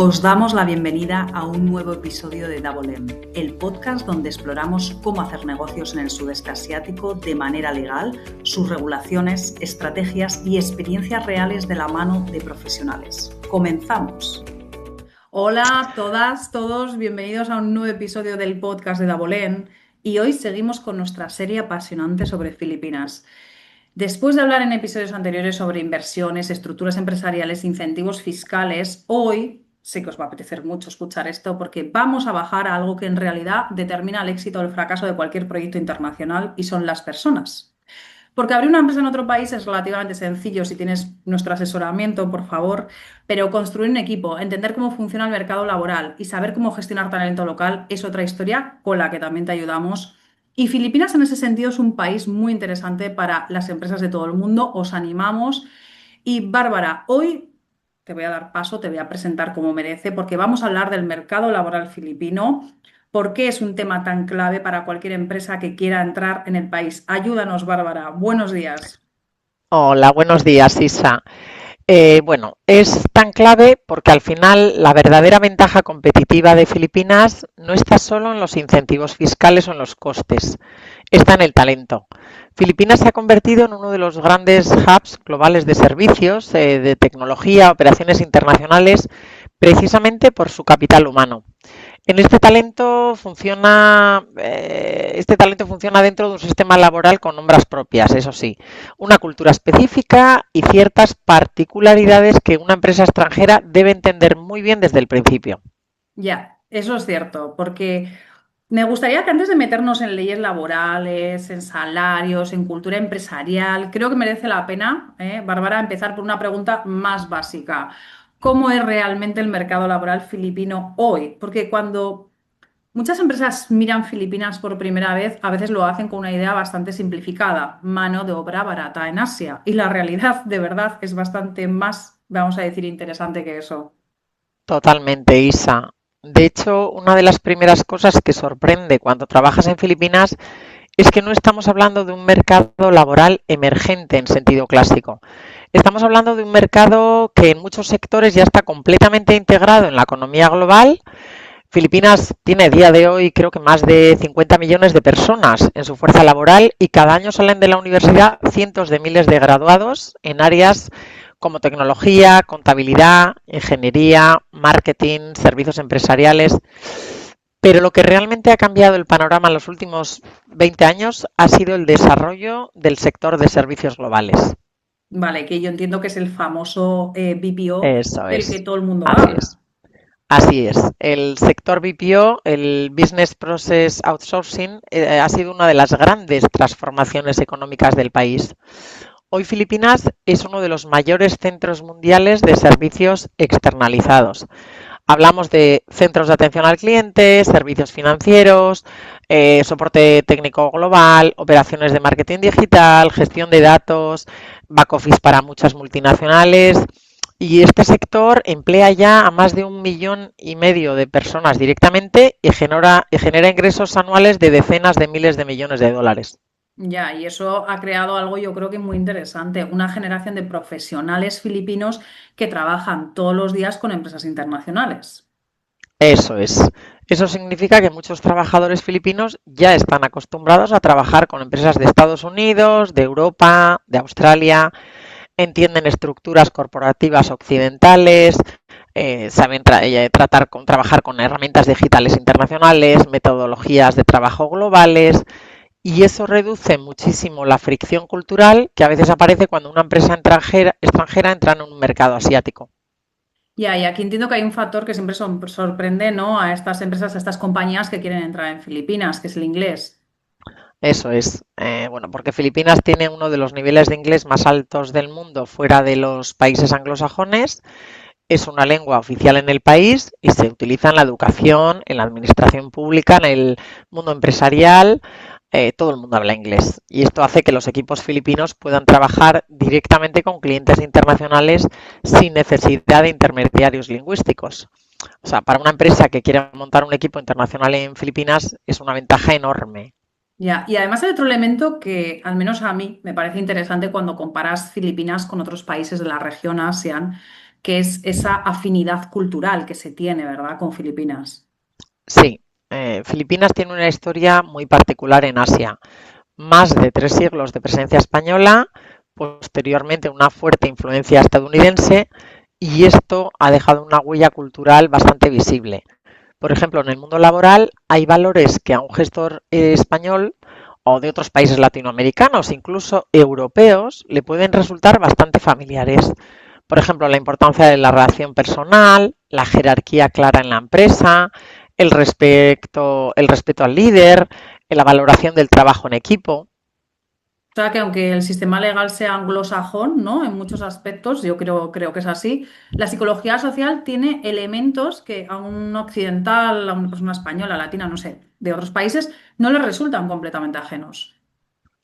Os damos la bienvenida a un nuevo episodio de Double M, el podcast donde exploramos cómo hacer negocios en el sudeste asiático de manera legal, sus regulaciones, estrategias y experiencias reales de la mano de profesionales. ¡Comenzamos! Hola a todas, todos, bienvenidos a un nuevo episodio del podcast de Double M y hoy seguimos con nuestra serie apasionante sobre Filipinas. Después de hablar en episodios anteriores sobre inversiones, estructuras empresariales, incentivos fiscales, hoy sé que os va a apetecer mucho escuchar esto porque vamos a bajar a algo que en realidad determina el éxito o el fracaso de cualquier proyecto internacional y son las personas. Porque abrir una empresa en otro país es relativamente sencillo si tienes nuestro asesoramiento, por favor, pero construir un equipo, entender cómo funciona el mercado laboral y saber cómo gestionar talento local es otra historia con la que también te ayudamos. Y Filipinas en ese sentido es un país muy interesante para las empresas de todo el mundo. Os animamos. Y Bárbara, hoy te voy a dar paso, te voy a presentar como merece, porque vamos a hablar del mercado laboral filipino. ¿Por qué es un tema tan clave para cualquier empresa que quiera entrar en el país? Ayúdanos, Bárbara. Buenos días. Hola, buenos días, Isa. Bueno, es tan clave porque al final la verdadera ventaja competitiva de Filipinas no está solo en los incentivos fiscales o en los costes, está en el talento. Filipinas se ha convertido en uno de los grandes hubs globales de servicios, de tecnología, operaciones internacionales, precisamente por su capital humano. Este talento funciona dentro de un sistema laboral con nombras propias, eso sí, una cultura específica y ciertas particularidades que una empresa extranjera debe entender muy bien desde el principio. Ya, eso es cierto, porque me gustaría que antes de meternos en leyes laborales, en salarios, en cultura empresarial, creo que merece la pena, Bárbara, empezar por una pregunta más básica. ¿Cómo es realmente el mercado laboral filipino hoy? Porque cuando muchas empresas miran Filipinas por primera vez, a veces lo hacen con una idea bastante simplificada, mano de obra barata en Asia. Y la realidad, de verdad, es bastante más, vamos a decir, interesante que eso. Totalmente, Isa. De hecho, una de las primeras cosas que sorprende cuando trabajas en Filipinas es que no estamos hablando de un mercado laboral emergente en sentido clásico. Estamos hablando de un mercado que en muchos sectores ya está completamente integrado en la economía global. Filipinas tiene a día de hoy creo que más de 50 millones de personas en su fuerza laboral y cada año salen de la universidad cientos de miles de graduados en áreas como tecnología, contabilidad, ingeniería, marketing, servicios empresariales. Pero lo que realmente ha cambiado el panorama en los últimos 20 años ha sido el desarrollo del sector de servicios globales. Vale, que yo entiendo que es el famoso BPO Eso del que es, todo el mundo así habla. es. Así es. El sector BPO, el Business Process Outsourcing, ha sido una de las grandes transformaciones económicas del país. Hoy Filipinas es uno de los mayores centros mundiales de servicios externalizados. Hablamos de centros de atención al cliente, servicios financieros, soporte técnico global, operaciones de marketing digital, gestión de datos, back office para muchas multinacionales. Y este sector emplea ya a más de 1,5 millones de personas directamente y genera ingresos anuales de decenas de miles de millones de dólares. Ya, y eso ha creado algo yo creo que muy interesante, una generación de profesionales filipinos que trabajan todos los días con empresas internacionales. Eso es. Eso significa que muchos trabajadores filipinos ya están acostumbrados a trabajar con empresas de Estados Unidos, de Europa, de Australia, entienden estructuras corporativas occidentales, saben trabajar con herramientas digitales internacionales, metodologías de trabajo globales, y eso reduce muchísimo la fricción cultural que a veces aparece cuando una empresa extranjera entra en un mercado asiático. Ya, y aquí entiendo que hay un factor que siempre sorprende, ¿no? A estas empresas, a estas compañías que quieren entrar en Filipinas, que es el inglés. Eso es. Bueno, porque Filipinas tiene uno de los niveles de inglés más altos del mundo fuera de los países anglosajones. Es una lengua oficial en el país y se utiliza en la educación, en la administración pública, en el mundo empresarial. Todo el mundo habla inglés y esto hace que los equipos filipinos puedan trabajar directamente con clientes internacionales sin necesidad de intermediarios lingüísticos. O sea, para una empresa que quiere montar un equipo internacional en Filipinas es una ventaja enorme. Ya, y además hay otro elemento que al menos a mí me parece interesante cuando comparas Filipinas con otros países de la región ASEAN, que es esa afinidad cultural que se tiene, ¿verdad?, con Filipinas. Sí, Filipinas tiene una historia muy particular en Asia. Más de 3 siglos de presencia española, posteriormente una fuerte influencia estadounidense, y esto ha dejado una huella cultural bastante visible. Por ejemplo, en el mundo laboral hay valores que a un gestor español o de otros países latinoamericanos, incluso europeos, le pueden resultar bastante familiares. Por ejemplo, la importancia de la relación personal, la jerarquía clara en la empresa, el respeto al líder, la valoración del trabajo en equipo. O sea que aunque el sistema legal sea anglosajón, ¿no? En muchos aspectos, yo creo que es así, la psicología social tiene elementos que a un occidental, a una persona española, latina, no sé, de otros países, no les resultan completamente ajenos.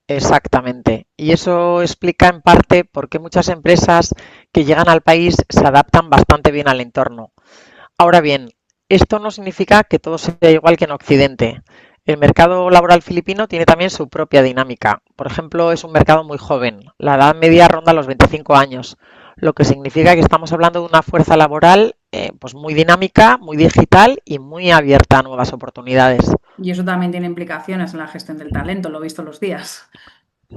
Exactamente. Y eso explica en parte por qué muchas empresas que llegan al país se adaptan bastante bien al entorno. Ahora bien, esto no significa que todo sea igual que en Occidente. El mercado laboral filipino tiene también su propia dinámica. Por ejemplo, es un mercado muy joven. La edad media ronda los 25 años, lo que significa que estamos hablando de una fuerza laboral pues muy dinámica, muy digital y muy abierta a nuevas oportunidades. Y eso también tiene implicaciones en la gestión del talento, lo he visto los días.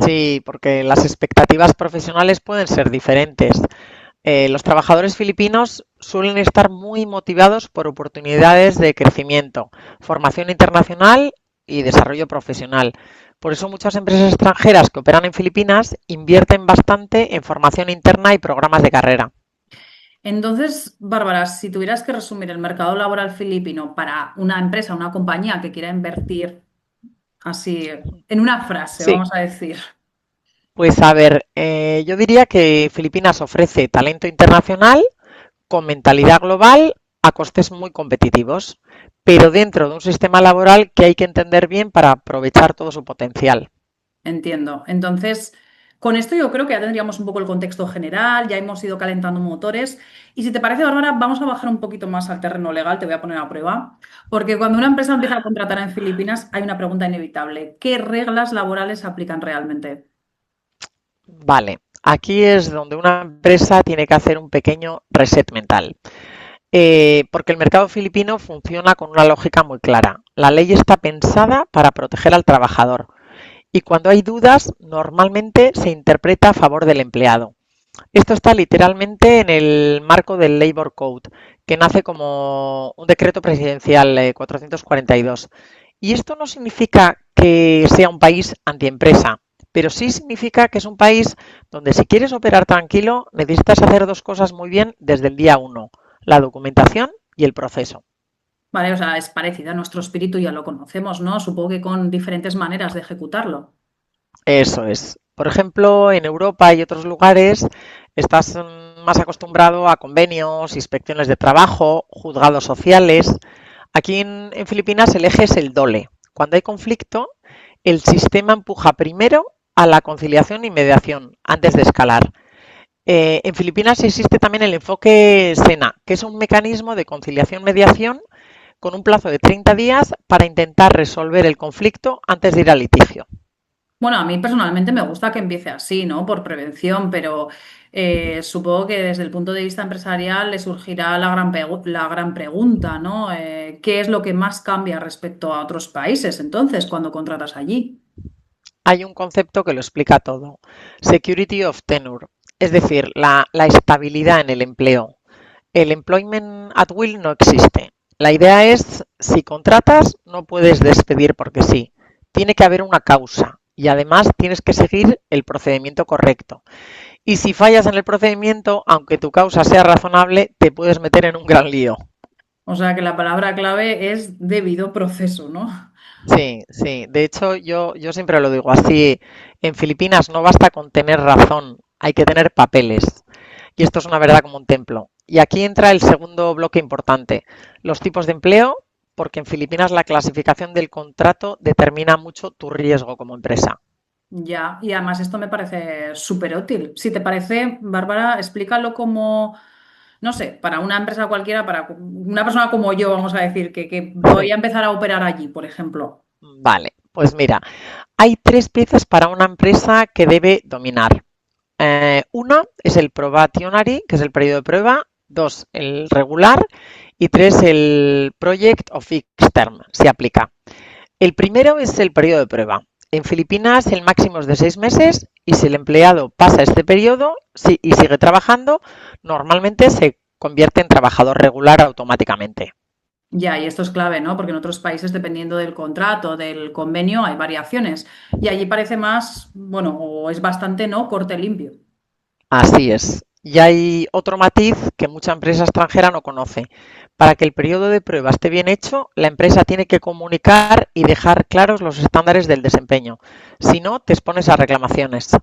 Sí, porque las expectativas profesionales pueden ser diferentes. Los trabajadores filipinos suelen estar muy motivados por oportunidades de crecimiento, formación internacional y desarrollo profesional. Por eso muchas empresas extranjeras que operan en Filipinas invierten bastante en formación interna y programas de carrera. Entonces, Bárbara, si tuvieras que resumir el mercado laboral filipino para una empresa, una compañía que quiera invertir así en una frase, Sí, vamos a decir. pues a ver, yo diría que Filipinas ofrece talento internacional con mentalidad global a costes muy competitivos, pero dentro de un sistema laboral que hay que entender bien para aprovechar todo su potencial. Entiendo. Entonces, con esto yo creo que ya tendríamos un poco el contexto general, ya hemos ido calentando motores. Y si te parece, Bárbara, vamos a bajar un poquito más al terreno legal, te voy a poner a prueba, porque cuando una empresa empieza a contratar en Filipinas hay una pregunta inevitable. ¿Qué reglas laborales se aplican realmente? Vale, aquí es donde una empresa tiene que hacer un pequeño reset mental. Porque el mercado filipino funciona con una lógica muy clara. La ley está pensada para proteger al trabajador y cuando hay dudas normalmente se interpreta a favor del empleado. Esto está literalmente en el marco del Labor Code, que nace como un decreto presidencial 442. Y esto no significa que sea un país antiempresa, pero sí significa que es un país donde si quieres operar tranquilo necesitas hacer dos cosas muy bien desde el día uno, la documentación y el proceso. Vale, o sea, es parecida a nuestro espíritu, ya lo conocemos, ¿no? Supongo que con diferentes maneras de ejecutarlo. Eso es. Por ejemplo, en Europa y otros lugares estás más acostumbrado a convenios, inspecciones de trabajo, juzgados sociales. Aquí en Filipinas el eje es el dole. Cuando hay conflicto, el sistema empuja primero a la conciliación y mediación antes de escalar. En Filipinas existe también el enfoque SENA, que es un mecanismo de conciliación-mediación con un plazo de 30 días para intentar resolver el conflicto antes de ir al litigio. Bueno, a mí personalmente me gusta que empiece así, ¿no? Por prevención, pero supongo que desde el punto de vista empresarial le surgirá la gran pregunta, ¿no? ¿Qué es lo que más cambia respecto a otros países entonces cuando contratas allí? Hay un concepto que lo explica todo. Security of tenure, es decir, la estabilidad en el empleo. El employment at will no existe. La idea es, si contratas, no puedes despedir porque sí. Tiene que haber una causa y además tienes que seguir el procedimiento correcto. Y si fallas en el procedimiento, aunque tu causa sea razonable, te puedes meter en un gran lío. O sea que la palabra clave es debido proceso, ¿no? Sí, sí. De hecho, yo siempre lo digo así. En Filipinas no basta con tener razón, hay que tener papeles. Y esto es una verdad como un templo. Y aquí entra el segundo bloque importante, los tipos de empleo, porque en Filipinas la clasificación del contrato determina mucho tu riesgo como empresa. Ya, y además esto me parece súper útil. Si te parece, Bárbara, explícalo como, no sé, para una empresa cualquiera, para una persona como yo, vamos a decir, que voy Sí. a empezar a operar allí, por ejemplo. Vale, pues mira, hay tres piezas para una empresa que debe dominar. Una es el probationary, que es el periodo de prueba, 2, el regular y 3, el project o fixed term, se aplica. El primero es el periodo de prueba. En Filipinas el máximo es de 6 meses y si el empleado pasa este periodo y sigue trabajando, normalmente se convierte en trabajador regular automáticamente. Ya, y esto es clave, ¿no? Porque en otros países, dependiendo del contrato, del convenio, hay variaciones. Y allí parece más, bueno, o es bastante, ¿no? Corte limpio. Así es. Y hay otro matiz que mucha empresa extranjera no conoce. Para que el periodo de prueba esté bien hecho, la empresa tiene que comunicar y dejar claros los estándares del desempeño. Si no, te expones a reclamaciones.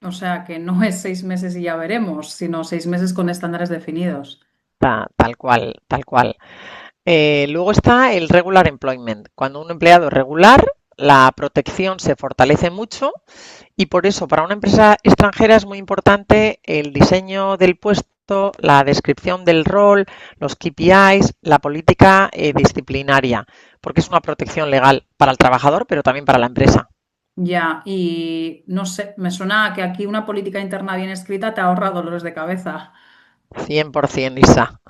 O sea, que no es 6 meses y ya veremos, sino 6 meses con estándares definidos. Tal cual, tal cual. Luego está el regular employment. Cuando un empleado es regular, la protección se fortalece mucho y por eso para una empresa extranjera es muy importante el diseño del puesto, la descripción del rol, los KPIs, la política disciplinaria, porque es una protección legal para el trabajador, pero también para la empresa. Ya, y no sé, me suena a que aquí una política interna bien escrita te ahorra dolores de cabeza. 100% Isa.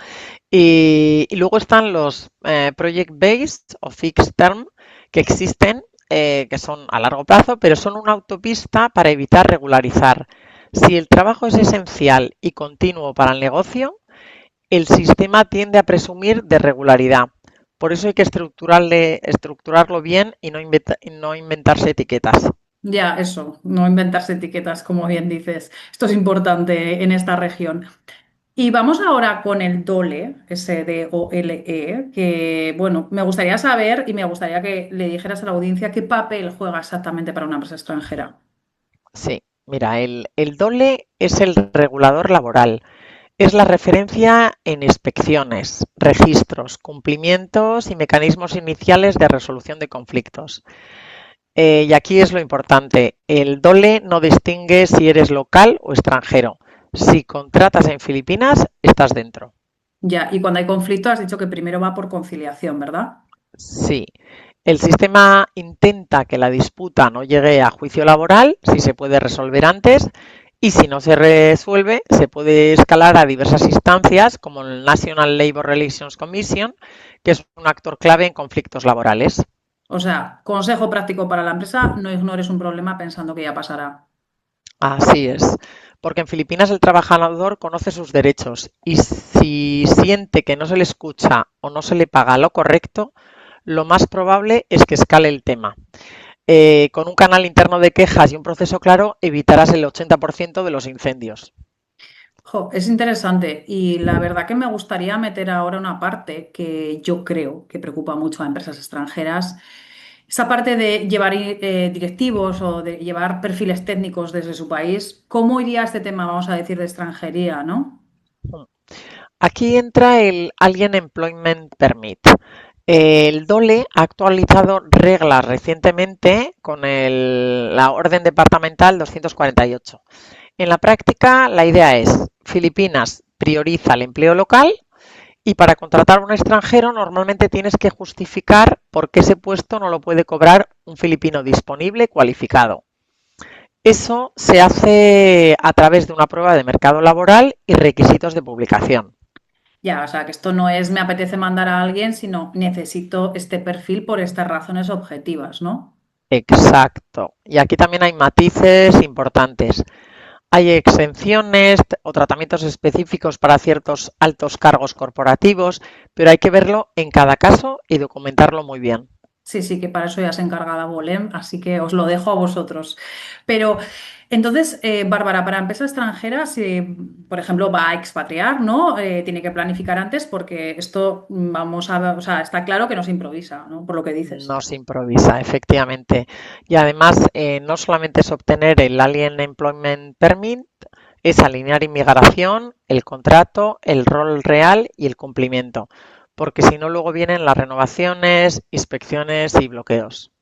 Y luego están los project-based o fixed term que existen, que son a largo plazo, pero son una autopista para evitar regularizar. Si el trabajo es esencial y continuo para el negocio, el sistema tiende a presumir de regularidad. Por eso hay que estructurarlo bien y no inventarse etiquetas. Ya, eso, no inventarse etiquetas, como bien dices. Esto es importante en esta región. Y vamos ahora con el DOLE, SDOLE, que, bueno, me gustaría saber y me gustaría que le dijeras a la audiencia qué papel juega exactamente para una empresa extranjera. Sí, mira, el DOLE es el regulador laboral. Es la referencia en inspecciones, registros, cumplimientos y mecanismos iniciales de resolución de conflictos. Y aquí es lo importante, el DOLE no distingue si eres local o extranjero. Si contratas en Filipinas, estás dentro. Ya, y cuando hay conflicto has dicho que primero va por conciliación, ¿verdad? Sí. El sistema intenta que la disputa no llegue a juicio laboral, si se puede resolver antes, y si no se resuelve, se puede escalar a diversas instancias, como el National Labor Relations Commission, que es un actor clave en conflictos laborales. O sea, consejo práctico para la empresa, no ignores un problema pensando que ya pasará. Así es, porque en Filipinas el trabajador conoce sus derechos y si siente que no se le escucha o no se le paga lo correcto, lo más probable es que escale el tema. Con un canal interno de quejas y un proceso claro, evitarás el 80% de los incendios. Jo, es interesante y la verdad que me gustaría meter ahora una parte que yo creo que preocupa mucho a empresas extranjeras. Esa parte de llevar directivos o de llevar perfiles técnicos desde su país, ¿cómo iría este tema, vamos a decir, de extranjería, ¿no? Aquí entra el Alien Employment Permit. El DOLE ha actualizado reglas recientemente con la Orden Departamental 248. En la práctica, la idea es, Filipinas prioriza el empleo local y para contratar a un extranjero normalmente tienes que justificar por qué ese puesto no lo puede cobrar un filipino disponible cualificado. Eso se hace a través de una prueba de mercado laboral y requisitos de publicación. Ya, o sea, que esto no es me apetece mandar a alguien, sino necesito este perfil por estas razones objetivas, ¿no? Exacto. Y aquí también hay matices importantes. Hay exenciones o tratamientos específicos para ciertos altos cargos corporativos, pero hay que verlo en cada caso y documentarlo muy bien. Sí, sí, que para eso ya se encarga la Bolem, así que os lo dejo a vosotros. Pero entonces, Bárbara, para empresas extranjeras, si, por ejemplo, va a expatriar, ¿no? Tiene que planificar antes porque esto, vamos a, o sea, está claro que no se improvisa, ¿no? Por lo que dices. No se improvisa, efectivamente. Y además, no solamente es obtener el Alien Employment Permit, es alinear inmigración, el contrato, el rol real y el cumplimiento, porque si no, luego vienen las renovaciones, inspecciones y bloqueos.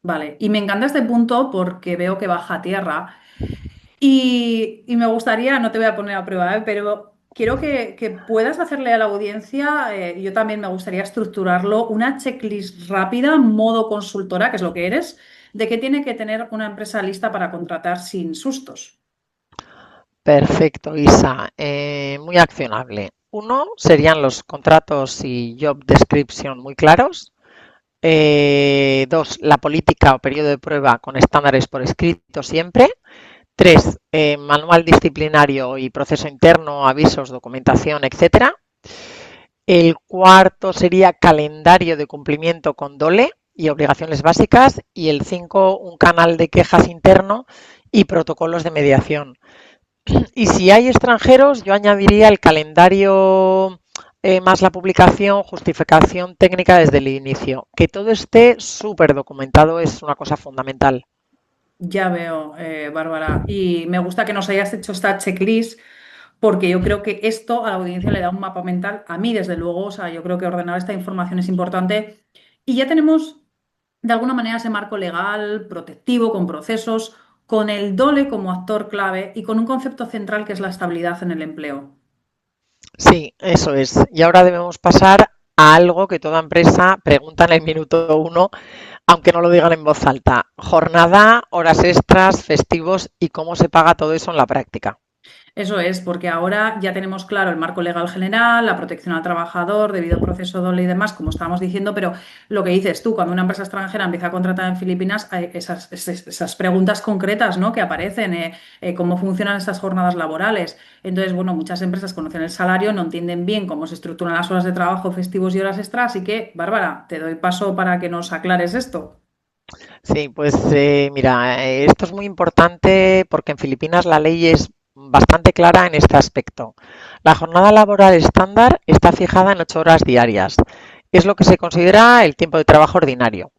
Vale, y me encanta este punto porque veo que baja a tierra y me gustaría, no te voy a poner a prueba, pero quiero que puedas hacerle a la audiencia, yo también me gustaría estructurarlo, una checklist rápida, modo consultora, que es lo que eres, de qué tiene que tener una empresa lista para contratar sin sustos. Perfecto, Isa. Muy accionable. Uno serían los contratos y job description muy claros. Dos, la política o periodo de prueba con estándares por escrito siempre. Tres, manual disciplinario y proceso interno, avisos, documentación, etcétera. El cuarto sería calendario de cumplimiento con DOLE y obligaciones básicas. Y el cinco, un canal de quejas interno y protocolos de mediación. Y si hay extranjeros, yo añadiría el calendario más la publicación, justificación técnica desde el inicio. Que todo esté súper documentado es una cosa fundamental. Ya veo, Bárbara. Y me gusta que nos hayas hecho esta checklist porque yo creo que esto a la audiencia le da un mapa mental. A mí, desde luego, o sea, yo creo que ordenar esta información es importante. Y ya tenemos, de alguna manera, ese marco legal, protectivo, con procesos, con el DOLE como actor clave y con un concepto central que es la estabilidad en el empleo. Sí, eso es. Y ahora debemos pasar a algo que toda empresa pregunta en el minuto uno, aunque no lo digan en voz alta. Jornada, horas extras, festivos y cómo se paga todo eso en la práctica. Eso es, porque ahora ya tenemos claro el marco legal general, la protección al trabajador, debido proceso doble y demás, como estábamos diciendo, pero lo que dices tú, cuando una empresa extranjera empieza a contratar en Filipinas, hay esas preguntas concretas, ¿no? Que aparecen, cómo funcionan estas jornadas laborales. Entonces, bueno, muchas empresas conocen el salario, no entienden bien cómo se estructuran las horas de trabajo, festivos y horas extras, así que, Bárbara, te doy paso para que nos aclares esto. Sí, pues mira, esto es muy importante porque en Filipinas la ley es bastante clara en este aspecto. La jornada laboral estándar está fijada en 8 horas diarias. Es lo que se considera el tiempo de trabajo ordinario.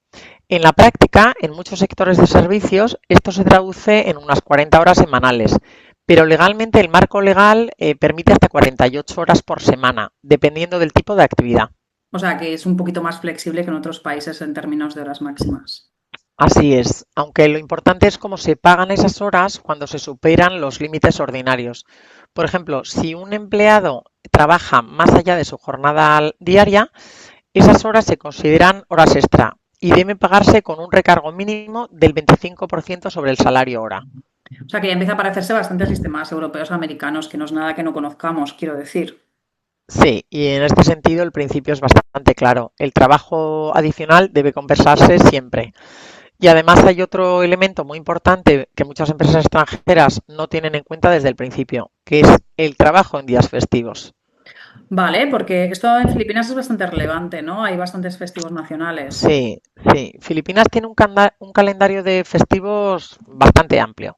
En la práctica, en muchos sectores de servicios, esto se traduce en unas 40 horas semanales, pero legalmente el marco legal permite hasta 48 horas por semana, dependiendo del tipo de actividad. O sea, que es un poquito más flexible que en otros países en términos de horas máximas. Así es, aunque lo importante es cómo se pagan esas horas cuando se superan los límites ordinarios. Por ejemplo, si un empleado trabaja más allá de su jornada diaria, esas horas se consideran horas extra y deben pagarse con un recargo mínimo del 25% sobre el salario hora. O sea que ya empieza a parecerse bastante a sistemas europeos americanos, que no es nada que no conozcamos, quiero decir. Sí, y en este sentido el principio es bastante claro. El trabajo adicional debe compensarse siempre. Y además hay otro elemento muy importante que muchas empresas extranjeras no tienen en cuenta desde el principio, que es el trabajo en días festivos. Vale, porque esto en Filipinas es bastante relevante, ¿no? Hay bastantes festivos nacionales. Sí, sí. Filipinas tiene un calendario de festivos bastante amplio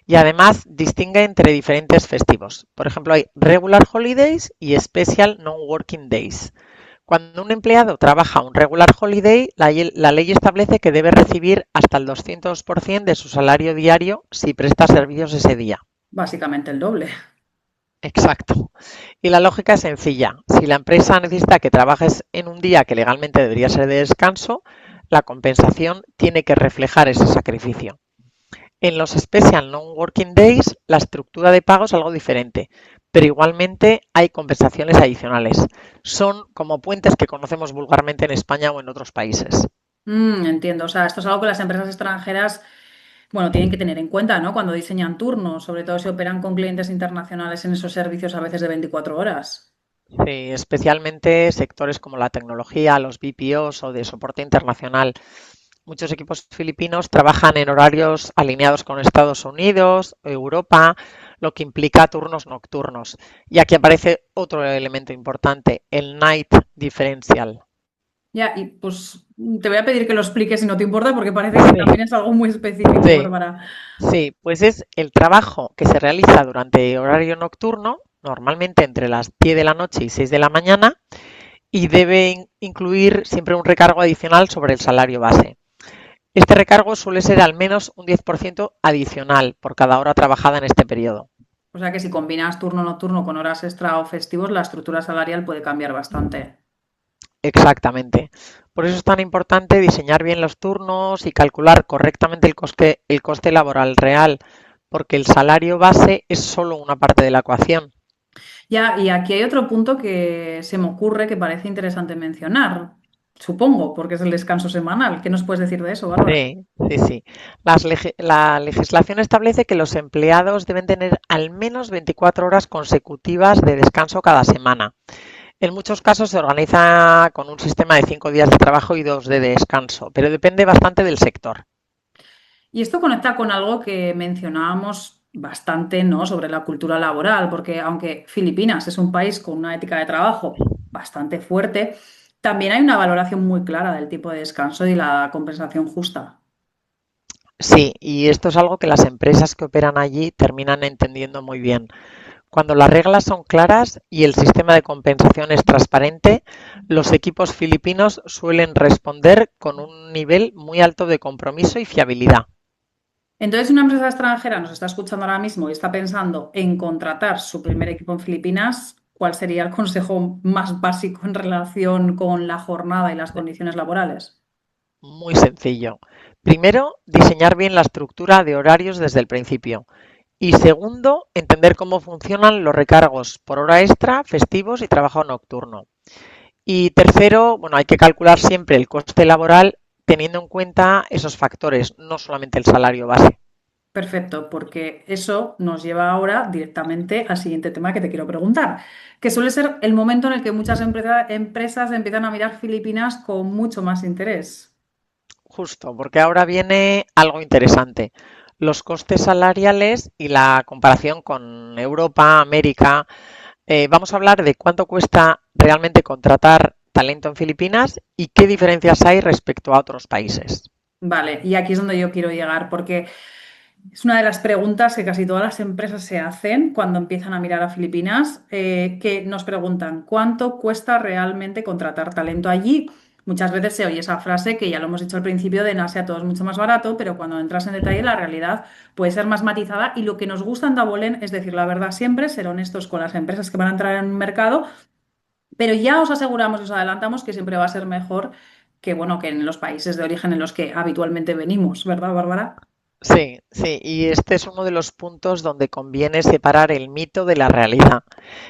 y además distingue entre diferentes festivos. Por ejemplo, hay regular holidays y special non-working days. Cuando un empleado trabaja un regular holiday, la ley establece que debe recibir hasta el 200% de su salario diario si presta servicios ese día. Básicamente el doble. Exacto. Y la lógica es sencilla. Si la empresa necesita que trabajes en un día que legalmente debería ser de descanso, la compensación tiene que reflejar ese sacrificio. En los Special Non-Working Days, la estructura de pago es algo diferente, pero igualmente hay compensaciones adicionales. Son como puentes que conocemos vulgarmente en España o en otros países. Entiendo. O sea, esto es algo que las empresas extranjeras, bueno, tienen que tener en cuenta, ¿no? Cuando diseñan turnos, sobre todo si operan con clientes internacionales en esos servicios a veces de 24 horas. Sí, especialmente sectores como la tecnología, los BPOs o de soporte internacional. Muchos equipos filipinos trabajan en horarios alineados con Estados Unidos, Europa, lo que implica turnos nocturnos. Y aquí aparece otro elemento importante, el night differential. Ya, y pues te voy a pedir que lo expliques si no te importa, porque parece que Sí, también es algo muy específico, sí, Bárbara. sí, pues es el trabajo que se realiza durante horario nocturno, normalmente entre las 10 de la noche y 6 de la mañana, y debe incluir siempre un recargo adicional sobre el salario base. Este recargo suele ser al menos un 10% adicional por cada hora trabajada en este periodo. O sea que si combinas turno nocturno con horas extra o festivos, la estructura salarial puede cambiar bastante. Exactamente. Por eso es tan importante diseñar bien los turnos y calcular correctamente el coste laboral real, porque el salario base es solo una parte de la ecuación. Ya, y aquí hay otro punto que se me ocurre que parece interesante mencionar. supongo, porque es el descanso semanal. ¿Qué nos puedes decir de eso, Bárbara? Sí, sí, sí. La legislación establece que los empleados deben tener al menos 24 horas consecutivas de descanso cada semana. En muchos casos se organiza con un sistema de 5 días de trabajo y 2 de descanso, pero depende bastante del sector. Y esto conecta con algo que mencionábamos bastante, ¿no? Sobre la cultura laboral, porque aunque Filipinas es un país con una ética de trabajo bastante fuerte, también hay una valoración muy clara del tipo de descanso y la compensación justa. Sí, y esto es algo que las empresas que operan allí terminan entendiendo muy bien. Cuando las reglas son claras y el sistema de compensación es transparente, los equipos filipinos suelen responder con un nivel muy alto de compromiso y fiabilidad. Entonces, si una empresa extranjera nos está escuchando ahora mismo y está pensando en contratar su primer equipo en Filipinas, ¿cuál sería el consejo más básico en relación con la jornada y las condiciones laborales? Muy sencillo. Primero, diseñar bien la estructura de horarios desde el principio. Y segundo, entender cómo funcionan los recargos por hora extra, festivos y trabajo nocturno. Y tercero, bueno, hay que calcular siempre el coste laboral teniendo en cuenta esos factores, no solamente el salario base. Perfecto, porque eso nos lleva ahora directamente al siguiente tema que te quiero preguntar, que suele ser el momento en el que muchas empresas empiezan a mirar Filipinas con mucho más interés. Justo, porque ahora viene algo interesante. Los costes salariales y la comparación con Europa, América. Vamos a hablar de cuánto cuesta realmente contratar talento en Filipinas y qué diferencias hay respecto a otros países. Vale, y aquí es donde yo quiero llegar, porque es una de las preguntas que casi todas las empresas se hacen cuando empiezan a mirar a Filipinas, que nos preguntan, ¿cuánto cuesta realmente contratar talento allí? Muchas veces se oye esa frase que ya lo hemos dicho al principio de en Asia todo es mucho más barato, pero cuando entras en detalle la realidad puede ser más matizada y lo que nos gusta en Dabolen es decir la verdad siempre, ser honestos con las empresas que van a entrar en un mercado, pero ya os aseguramos y os adelantamos que siempre va a ser mejor que, bueno, que en los países de origen en los que habitualmente venimos, ¿verdad, Bárbara? Sí, sí, y este es uno de los puntos donde conviene separar el mito de la realidad.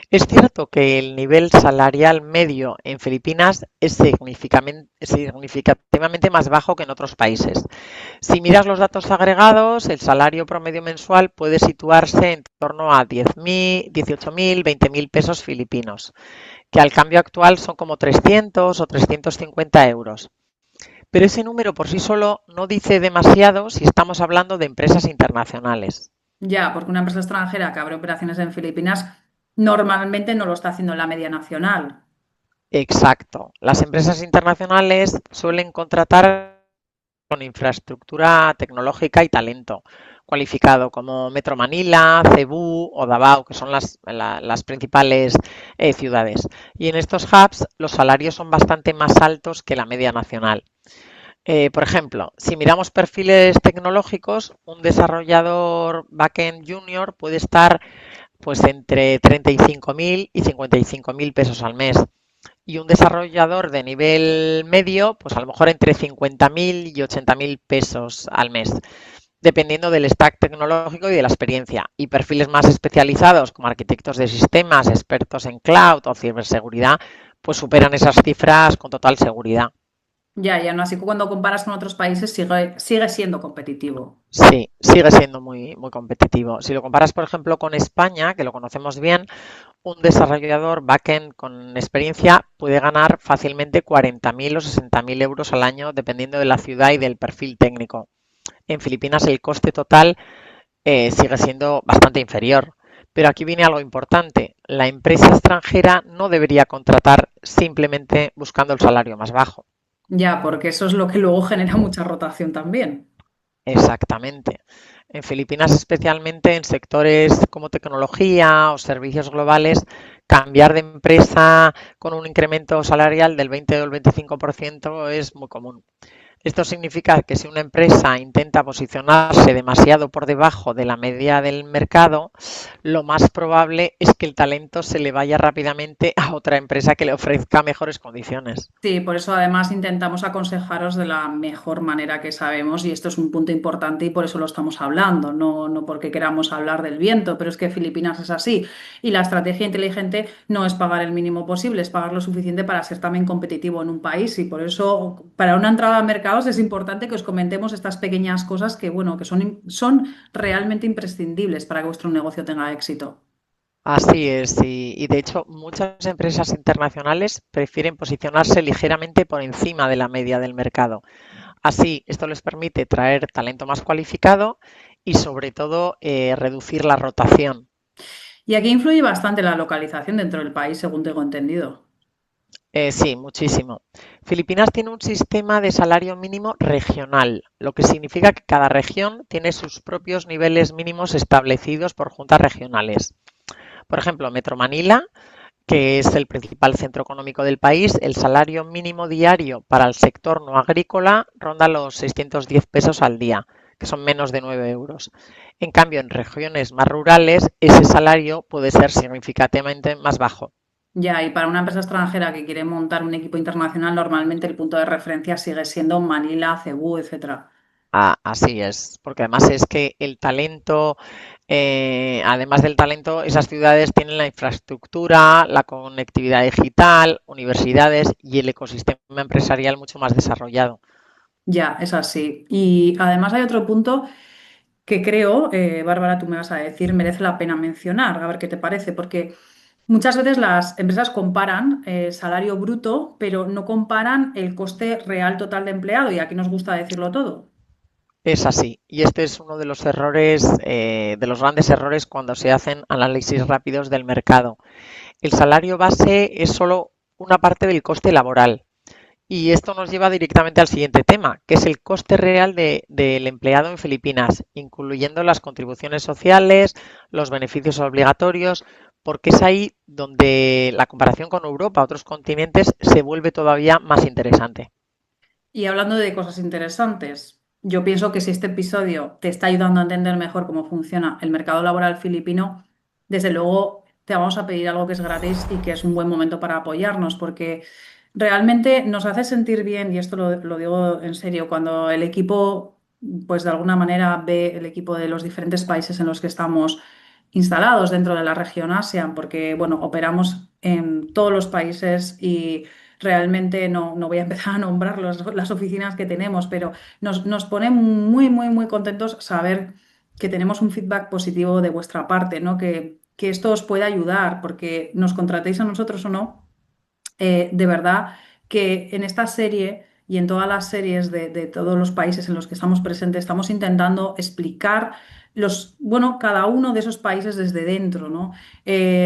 Es cierto que el nivel salarial medio en Filipinas es significativamente más bajo que en otros países. Si miras los datos agregados, el salario promedio mensual puede situarse en torno a 10.000, 18.000, 20.000 pesos filipinos, que al cambio actual son como 300 o 350 euros. Pero ese número por sí solo no dice demasiado si estamos hablando de empresas internacionales. Ya, porque una empresa extranjera que abre operaciones en Filipinas normalmente no lo está haciendo en la media nacional. Exacto. Las empresas internacionales suelen contratar con infraestructura tecnológica y talento cualificado como Metro Manila, Cebú o Davao, que son las principales ciudades. Y en estos hubs los salarios son bastante más altos que la media nacional. Por ejemplo, si miramos perfiles tecnológicos, un desarrollador backend junior puede estar pues entre 35.000 y 55.000 pesos al mes. Y un desarrollador de nivel medio, pues a lo mejor entre 50.000 y 80.000 pesos al mes, dependiendo del stack tecnológico y de la experiencia. Y perfiles más especializados, como arquitectos de sistemas, expertos en cloud o ciberseguridad, pues superan esas cifras con total seguridad. Ya, ya no, así que cuando comparas con otros países sigue siendo competitivo. Sí, sigue siendo muy, muy competitivo. Si lo comparas, por ejemplo, con España, que lo conocemos bien, un desarrollador backend con experiencia puede ganar fácilmente 40.000 o 60.000 euros al año, dependiendo de la ciudad y del perfil técnico. En Filipinas el coste total sigue siendo bastante inferior. Pero aquí viene algo importante. La empresa extranjera no debería contratar simplemente buscando el salario más bajo. Ya, porque eso es lo que luego genera mucha rotación también. Exactamente. En Filipinas, especialmente en sectores como tecnología o servicios globales, cambiar de empresa con un incremento salarial del 20 o el 25% es muy común. Esto significa que si una empresa intenta posicionarse demasiado por debajo de la media del mercado, lo más probable es que el talento se le vaya rápidamente a otra empresa que le ofrezca mejores condiciones. Sí, por eso además intentamos aconsejaros de la mejor manera que sabemos y esto es un punto importante y por eso lo estamos hablando, no porque queramos hablar del viento, pero es que Filipinas es así y la estrategia inteligente no es pagar el mínimo posible, es pagar lo suficiente para ser también competitivo en un país y por eso para una entrada a mercados es importante que os comentemos estas pequeñas cosas que, bueno, que son realmente imprescindibles para que vuestro negocio tenga éxito. Así es, y de hecho muchas empresas internacionales prefieren posicionarse ligeramente por encima de la media del mercado. Así, esto les permite traer talento más cualificado y sobre todo reducir la rotación. Y aquí influye bastante la localización dentro del país, según tengo entendido. Sí, muchísimo. Filipinas tiene un sistema de salario mínimo regional, lo que significa que cada región tiene sus propios niveles mínimos establecidos por juntas regionales. Por ejemplo, Metro Manila, que es el principal centro económico del país, el salario mínimo diario para el sector no agrícola ronda los 610 pesos al día, que son menos de 9 euros. En cambio, en regiones más rurales, ese salario puede ser significativamente más bajo. Ya, y para una empresa extranjera que quiere montar un equipo internacional, normalmente el punto de referencia sigue siendo Manila, Cebú, etcétera. Así es, porque además es que el talento, además del talento, esas ciudades tienen la infraestructura, la conectividad digital, universidades y el ecosistema empresarial mucho más desarrollado. Ya, es así. Y además hay otro punto que creo, Bárbara, tú me vas a decir, merece la pena mencionar, a ver qué te parece, porque muchas veces las empresas comparan salario bruto, pero no comparan el coste real total de empleado, y aquí nos gusta decirlo todo. Es así, y este es uno de los errores, de los grandes errores cuando se hacen análisis rápidos del mercado. El salario base es solo una parte del coste laboral. Y esto nos lleva directamente al siguiente tema, que es el coste real del empleado en Filipinas, incluyendo las contribuciones sociales, los beneficios obligatorios, porque es ahí donde la comparación con Europa, otros continentes, se vuelve todavía más interesante. Y hablando de cosas interesantes, yo pienso que si este episodio te está ayudando a entender mejor cómo funciona el mercado laboral filipino, desde luego te vamos a pedir algo que es gratis y que es un buen momento para apoyarnos, porque realmente nos hace sentir bien, y esto lo digo en serio, cuando el equipo, pues de alguna manera ve el equipo de los diferentes países en los que estamos instalados dentro de la región ASEAN, porque bueno, operamos en todos los países y realmente no voy a empezar a nombrar las oficinas que tenemos, pero nos pone muy, muy, muy contentos saber que tenemos un feedback positivo de vuestra parte, ¿no? Que esto os puede ayudar, porque nos contratéis a nosotros o no, de verdad que en esta serie y en todas las series de todos los países en los que estamos presentes, estamos intentando explicar bueno, cada uno de esos países desde dentro, ¿no?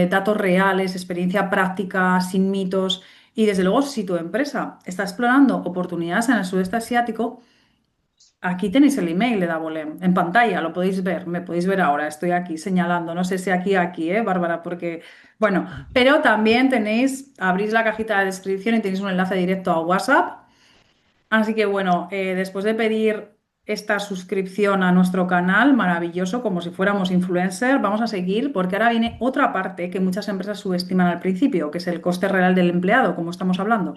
Datos reales, experiencia práctica, sin mitos. Y desde luego, si tu empresa está explorando oportunidades en el sudeste asiático, aquí tenéis el email de Davolem en pantalla, lo podéis ver, me podéis ver ahora, estoy aquí señalando, no sé si aquí, Bárbara, porque, bueno, pero también abrís la cajita de descripción y tenéis un enlace directo a WhatsApp. Así que, bueno, después de pedir esta suscripción a nuestro canal, maravilloso, como si fuéramos influencer, vamos a seguir porque ahora viene otra parte que muchas empresas subestiman al principio, que es el coste real del empleado, como estamos hablando.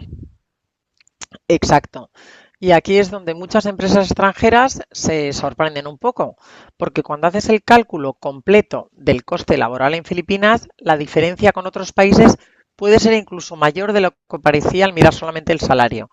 Exacto. Y aquí es donde muchas empresas extranjeras se sorprenden un poco, porque cuando haces el cálculo completo del coste laboral en Filipinas, la diferencia con otros países puede ser incluso mayor de lo que parecía al mirar solamente el salario.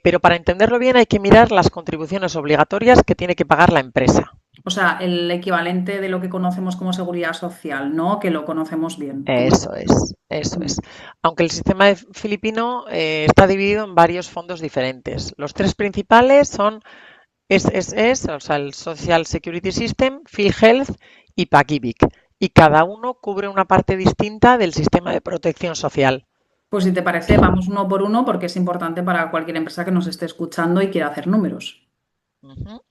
Pero para entenderlo bien hay que mirar las contribuciones obligatorias que tiene que pagar la empresa. O sea, el equivalente de lo que conocemos como seguridad social, ¿no? Que lo conocemos bien. Eso es, eso es. Aunque el sistema filipino está dividido en varios fondos diferentes. Los tres principales son SSS, o sea, el Social Security System, PhilHealth y Pakivic. Y cada uno cubre una parte distinta del sistema de protección social. Pues si te parece, vamos uno por uno porque es importante para cualquier empresa que nos esté escuchando y quiera hacer números. Ujú.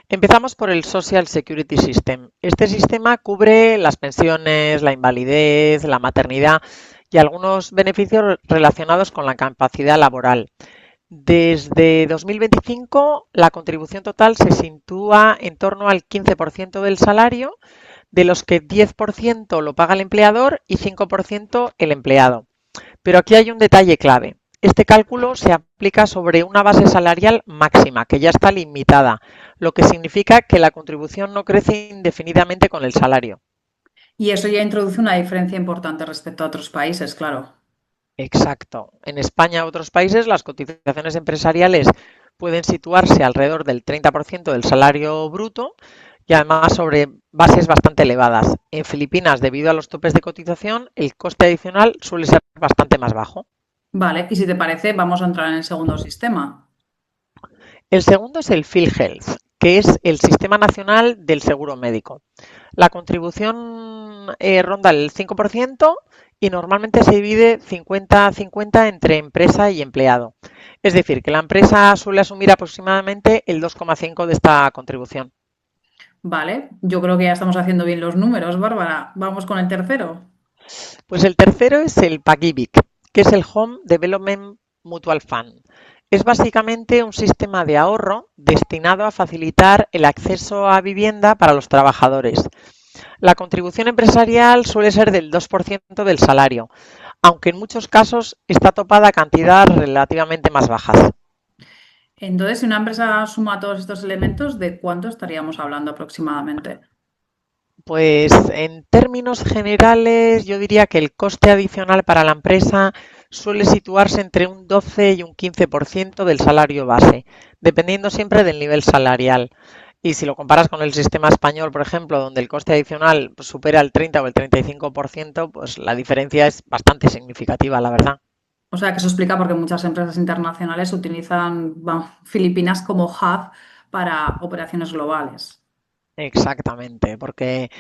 Empezamos por el Social Security System. Este sistema cubre las pensiones, la invalidez, la maternidad y algunos beneficios relacionados con la capacidad laboral. Desde 2025, la contribución total se sitúa en torno al 15% del salario, de los que 10% lo paga el empleador y 5% el empleado. Pero aquí hay un detalle clave. Este cálculo se aplica sobre una base salarial máxima, que ya está limitada, lo que significa que la contribución no crece indefinidamente con el salario. Y eso ya introduce una diferencia importante respecto a otros países, claro. Exacto. En España u otros países las cotizaciones empresariales pueden situarse alrededor del 30% del salario bruto y además sobre bases bastante elevadas. En Filipinas, debido a los topes de cotización, el coste adicional suele ser bastante más bajo. Vale, y si te parece, vamos a entrar en el segundo sistema. El segundo es el PhilHealth, que es el Sistema Nacional del Seguro Médico. La contribución ronda el 5% y normalmente se divide 50-50 entre empresa y empleado. Es decir, que la empresa suele asumir aproximadamente el 2,5% de esta contribución. Vale, yo creo que ya estamos haciendo bien los números, Bárbara. Vamos con el tercero. Pues el tercero es el PAGIVIC, que es el Home Development Mutual Fund. Es básicamente un sistema de ahorro destinado a facilitar el acceso a vivienda para los trabajadores. La contribución empresarial suele ser del 2% del salario, aunque en muchos casos está topada a cantidades relativamente más bajas. Entonces, si una empresa suma todos estos elementos, ¿de cuánto estaríamos hablando aproximadamente? Pues en términos generales, yo diría que el coste adicional para la empresa suele situarse entre un 12 y un 15% del salario base, dependiendo siempre del nivel salarial. Y si lo comparas con el sistema español, por ejemplo, donde el coste adicional supera el 30 o el 35%, pues la diferencia es bastante significativa, la verdad. O sea, que eso explica por qué muchas empresas internacionales utilizan Filipinas como hub para operaciones globales. Exactamente, porque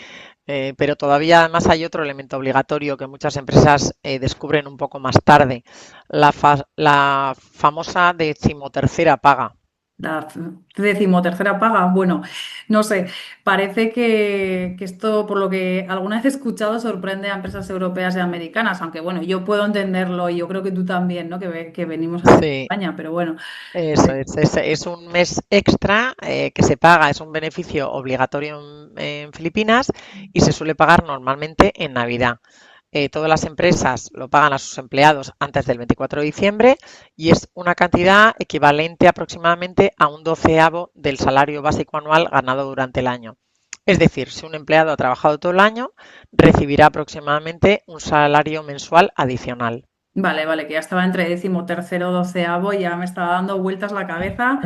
pero todavía además hay otro elemento obligatorio que muchas empresas descubren un poco más tarde, la famosa decimotercera paga. La decimotercera paga, bueno, no sé, parece que esto, por lo que alguna vez he escuchado, sorprende a empresas europeas y americanas, aunque bueno, yo puedo entenderlo y yo creo que tú también, ¿no? Que venimos aquí a Sí, España, pero bueno, eso es un mes extra que se paga, es un beneficio obligatorio en Filipinas y se suele pagar normalmente en Navidad. Todas las empresas lo pagan a sus empleados antes del 24 de diciembre y es una cantidad equivalente aproximadamente a un doceavo del salario básico anual ganado durante el año. Es decir, si un empleado ha trabajado todo el año, recibirá aproximadamente un salario mensual adicional. vale, vale, que ya estaba entre decimotercero, doceavo y ya me estaba dando vueltas la cabeza,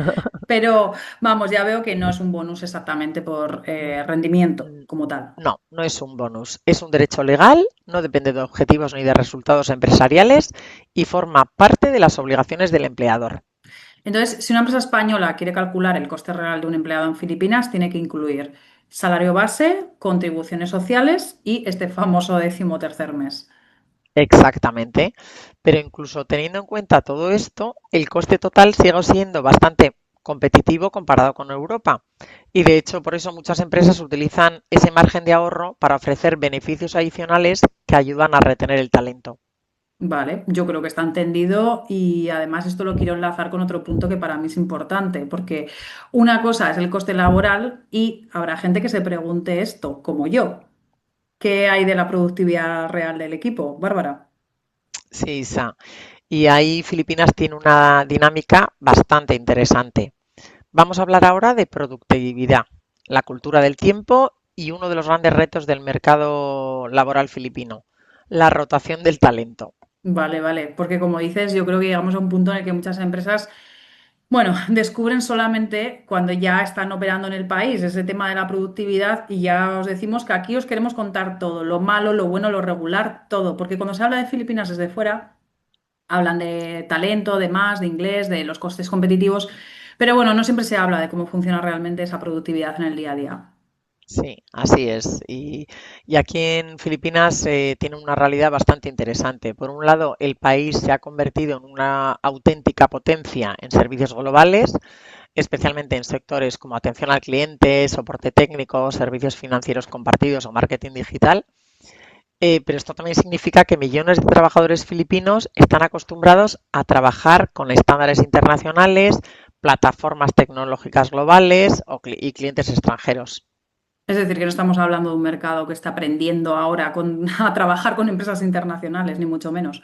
pero vamos, ya veo que no es un bonus exactamente por rendimiento como tal. No, no es un bonus, es un derecho legal, no depende de objetivos ni de resultados empresariales y forma parte de las obligaciones del empleador. Entonces, si una empresa española quiere calcular el coste real de un empleado en Filipinas, tiene que incluir salario base, contribuciones sociales y este famoso decimotercer mes. Exactamente. Pero incluso teniendo en cuenta todo esto, el coste total sigue siendo bastante competitivo comparado con Europa. Y de hecho, por eso muchas empresas utilizan ese margen de ahorro para ofrecer beneficios adicionales que ayudan a retener el talento. Vale, yo creo que está entendido y además esto lo quiero enlazar con otro punto que para mí es importante, porque una cosa es el coste laboral y habrá gente que se pregunte esto, como yo, ¿qué hay de la productividad real del equipo, Bárbara? Sí, Isa. Y ahí Filipinas tiene una dinámica bastante interesante. Vamos a hablar ahora de productividad, la cultura del tiempo y uno de los grandes retos del mercado laboral filipino, la rotación del talento. Vale, vale, porque como dices, yo creo que llegamos a un punto en el que muchas empresas, bueno, descubren solamente cuando ya están operando en el país ese tema de la productividad y ya os decimos que aquí os queremos contar todo, lo malo, lo bueno, lo regular, todo, porque cuando se habla de Filipinas desde fuera, hablan de talento, de más, de inglés, de los costes competitivos, pero bueno, no siempre se habla de cómo funciona realmente esa productividad en el día a día. Sí, así es. Y aquí en Filipinas tiene una realidad bastante interesante. Por un lado, el país se ha convertido en una auténtica potencia en servicios globales, especialmente en sectores como atención al cliente, soporte técnico, servicios financieros compartidos o marketing digital. Pero esto también significa que millones de trabajadores filipinos están acostumbrados a trabajar con estándares internacionales, plataformas tecnológicas globales y clientes extranjeros. Es decir, que no estamos hablando de un mercado que está aprendiendo ahora a trabajar con empresas internacionales, ni mucho menos.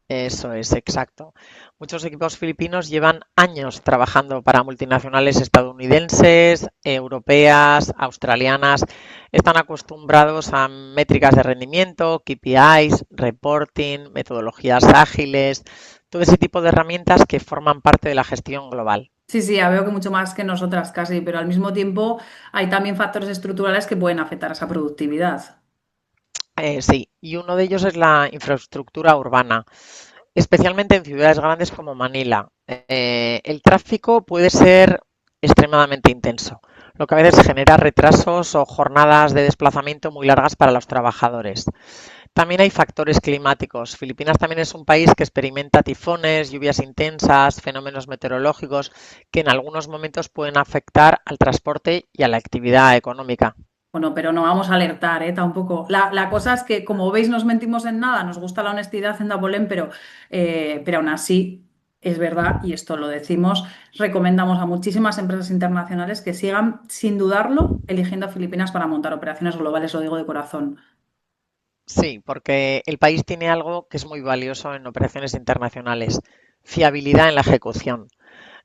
Eso es, exacto. Muchos equipos filipinos llevan años trabajando para multinacionales estadounidenses, europeas, australianas. Están acostumbrados a métricas de rendimiento, KPIs, reporting, metodologías ágiles, todo ese tipo de herramientas que forman parte de la gestión global. Sí, sí, ya veo que mucho más que nosotras casi, pero al mismo tiempo hay también factores estructurales que pueden afectar a esa productividad. Sí, y uno de ellos es la infraestructura urbana, especialmente en ciudades grandes como Manila. El tráfico puede ser extremadamente intenso, lo que a veces genera retrasos o jornadas de desplazamiento muy largas para los trabajadores. También hay factores climáticos. Filipinas también es un país que experimenta tifones, lluvias intensas, fenómenos meteorológicos que en algunos momentos pueden afectar al transporte y a la actividad económica. Bueno, pero no vamos a alertar, ¿eh? Tampoco. La cosa es que, como veis, nos mentimos en nada, nos gusta la honestidad en Dabolén, pero aún así es verdad, y esto lo decimos, recomendamos a muchísimas empresas internacionales que sigan, sin dudarlo, eligiendo a Filipinas para montar operaciones globales, lo digo de corazón. Sí, porque el país tiene algo que es muy valioso en operaciones internacionales, fiabilidad en la ejecución.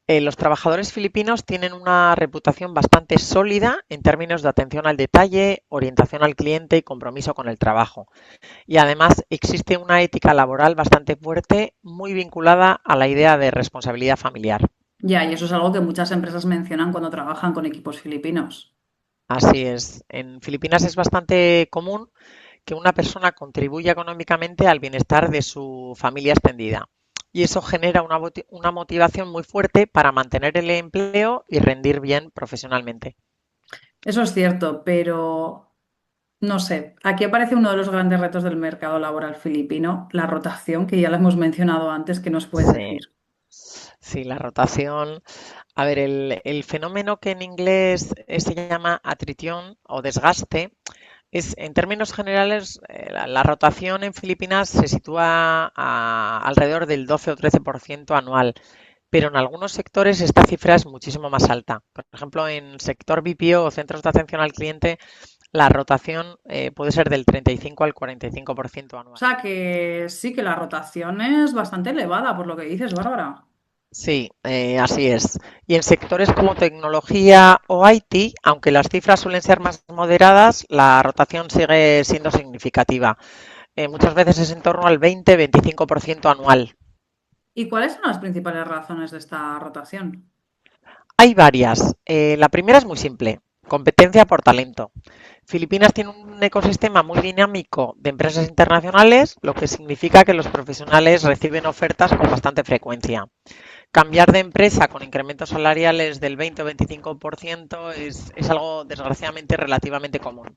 Los trabajadores filipinos tienen una reputación bastante sólida en términos de atención al detalle, orientación al cliente y compromiso con el trabajo. Y además existe una ética laboral bastante fuerte, muy vinculada a la idea de responsabilidad familiar. Ya, y eso es algo que muchas empresas mencionan cuando trabajan con equipos filipinos. Así es. En Filipinas es bastante común que una persona contribuya económicamente al bienestar de su familia extendida. Y eso genera una motivación muy fuerte para mantener el empleo y rendir bien profesionalmente. Eso es cierto, pero no sé, aquí aparece uno de los grandes retos del mercado laboral filipino, la rotación, que ya la hemos mencionado antes, ¿qué nos puedes Sí, decir? sí, la rotación. A ver, el fenómeno que en inglés se llama atrición o desgaste es, en términos generales, la rotación en Filipinas se sitúa alrededor del 12 o 13% anual, pero en algunos sectores esta cifra es muchísimo más alta. Por ejemplo, en el sector BPO o centros de atención al cliente, la rotación puede ser del 35 al 45% O anual. sea que sí que la rotación es bastante elevada, por lo que dices, Bárbara. Sí, así es. Y en sectores como tecnología o IT, aunque las cifras suelen ser más moderadas, la rotación sigue siendo significativa. Muchas veces es en torno al 20-25% anual. ¿Y cuáles son las principales razones de esta rotación? Hay varias. La primera es muy simple, competencia por talento. Filipinas tiene un ecosistema muy dinámico de empresas internacionales, lo que significa que los profesionales reciben ofertas con bastante frecuencia. Cambiar de empresa con incrementos salariales del 20 o 25% es algo desgraciadamente relativamente común.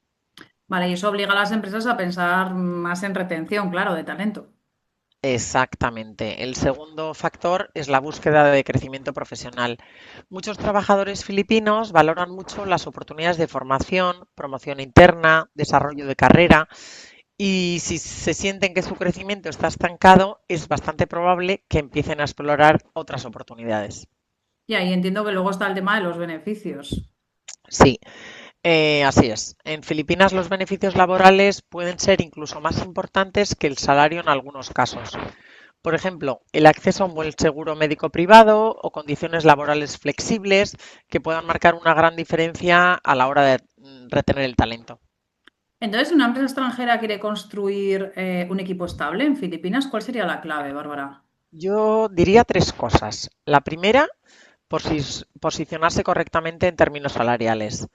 Vale, y eso obliga a las empresas a pensar más en retención, claro, de talento. Exactamente. El segundo factor es la búsqueda de crecimiento profesional. Muchos trabajadores filipinos valoran mucho las oportunidades de formación, promoción interna, desarrollo de carrera y si se sienten que su crecimiento está estancado, es bastante probable que empiecen a explorar otras oportunidades. Y ahí entiendo que luego está el tema de los beneficios. Sí, así es. En Filipinas los beneficios laborales pueden ser incluso más importantes que el salario en algunos casos. Por ejemplo, el acceso a un buen seguro médico privado o condiciones laborales flexibles que puedan marcar una gran diferencia a la hora de retener el talento. Entonces, si una empresa extranjera quiere construir un equipo estable en Filipinas, ¿cuál sería la clave, Bárbara? Yo diría tres cosas. La primera, posicionarse correctamente en términos salariales.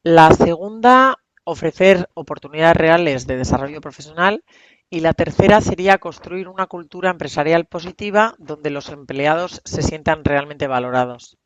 La segunda, ofrecer oportunidades reales de desarrollo profesional. Y la tercera sería construir una cultura empresarial positiva donde los empleados se sientan realmente valorados.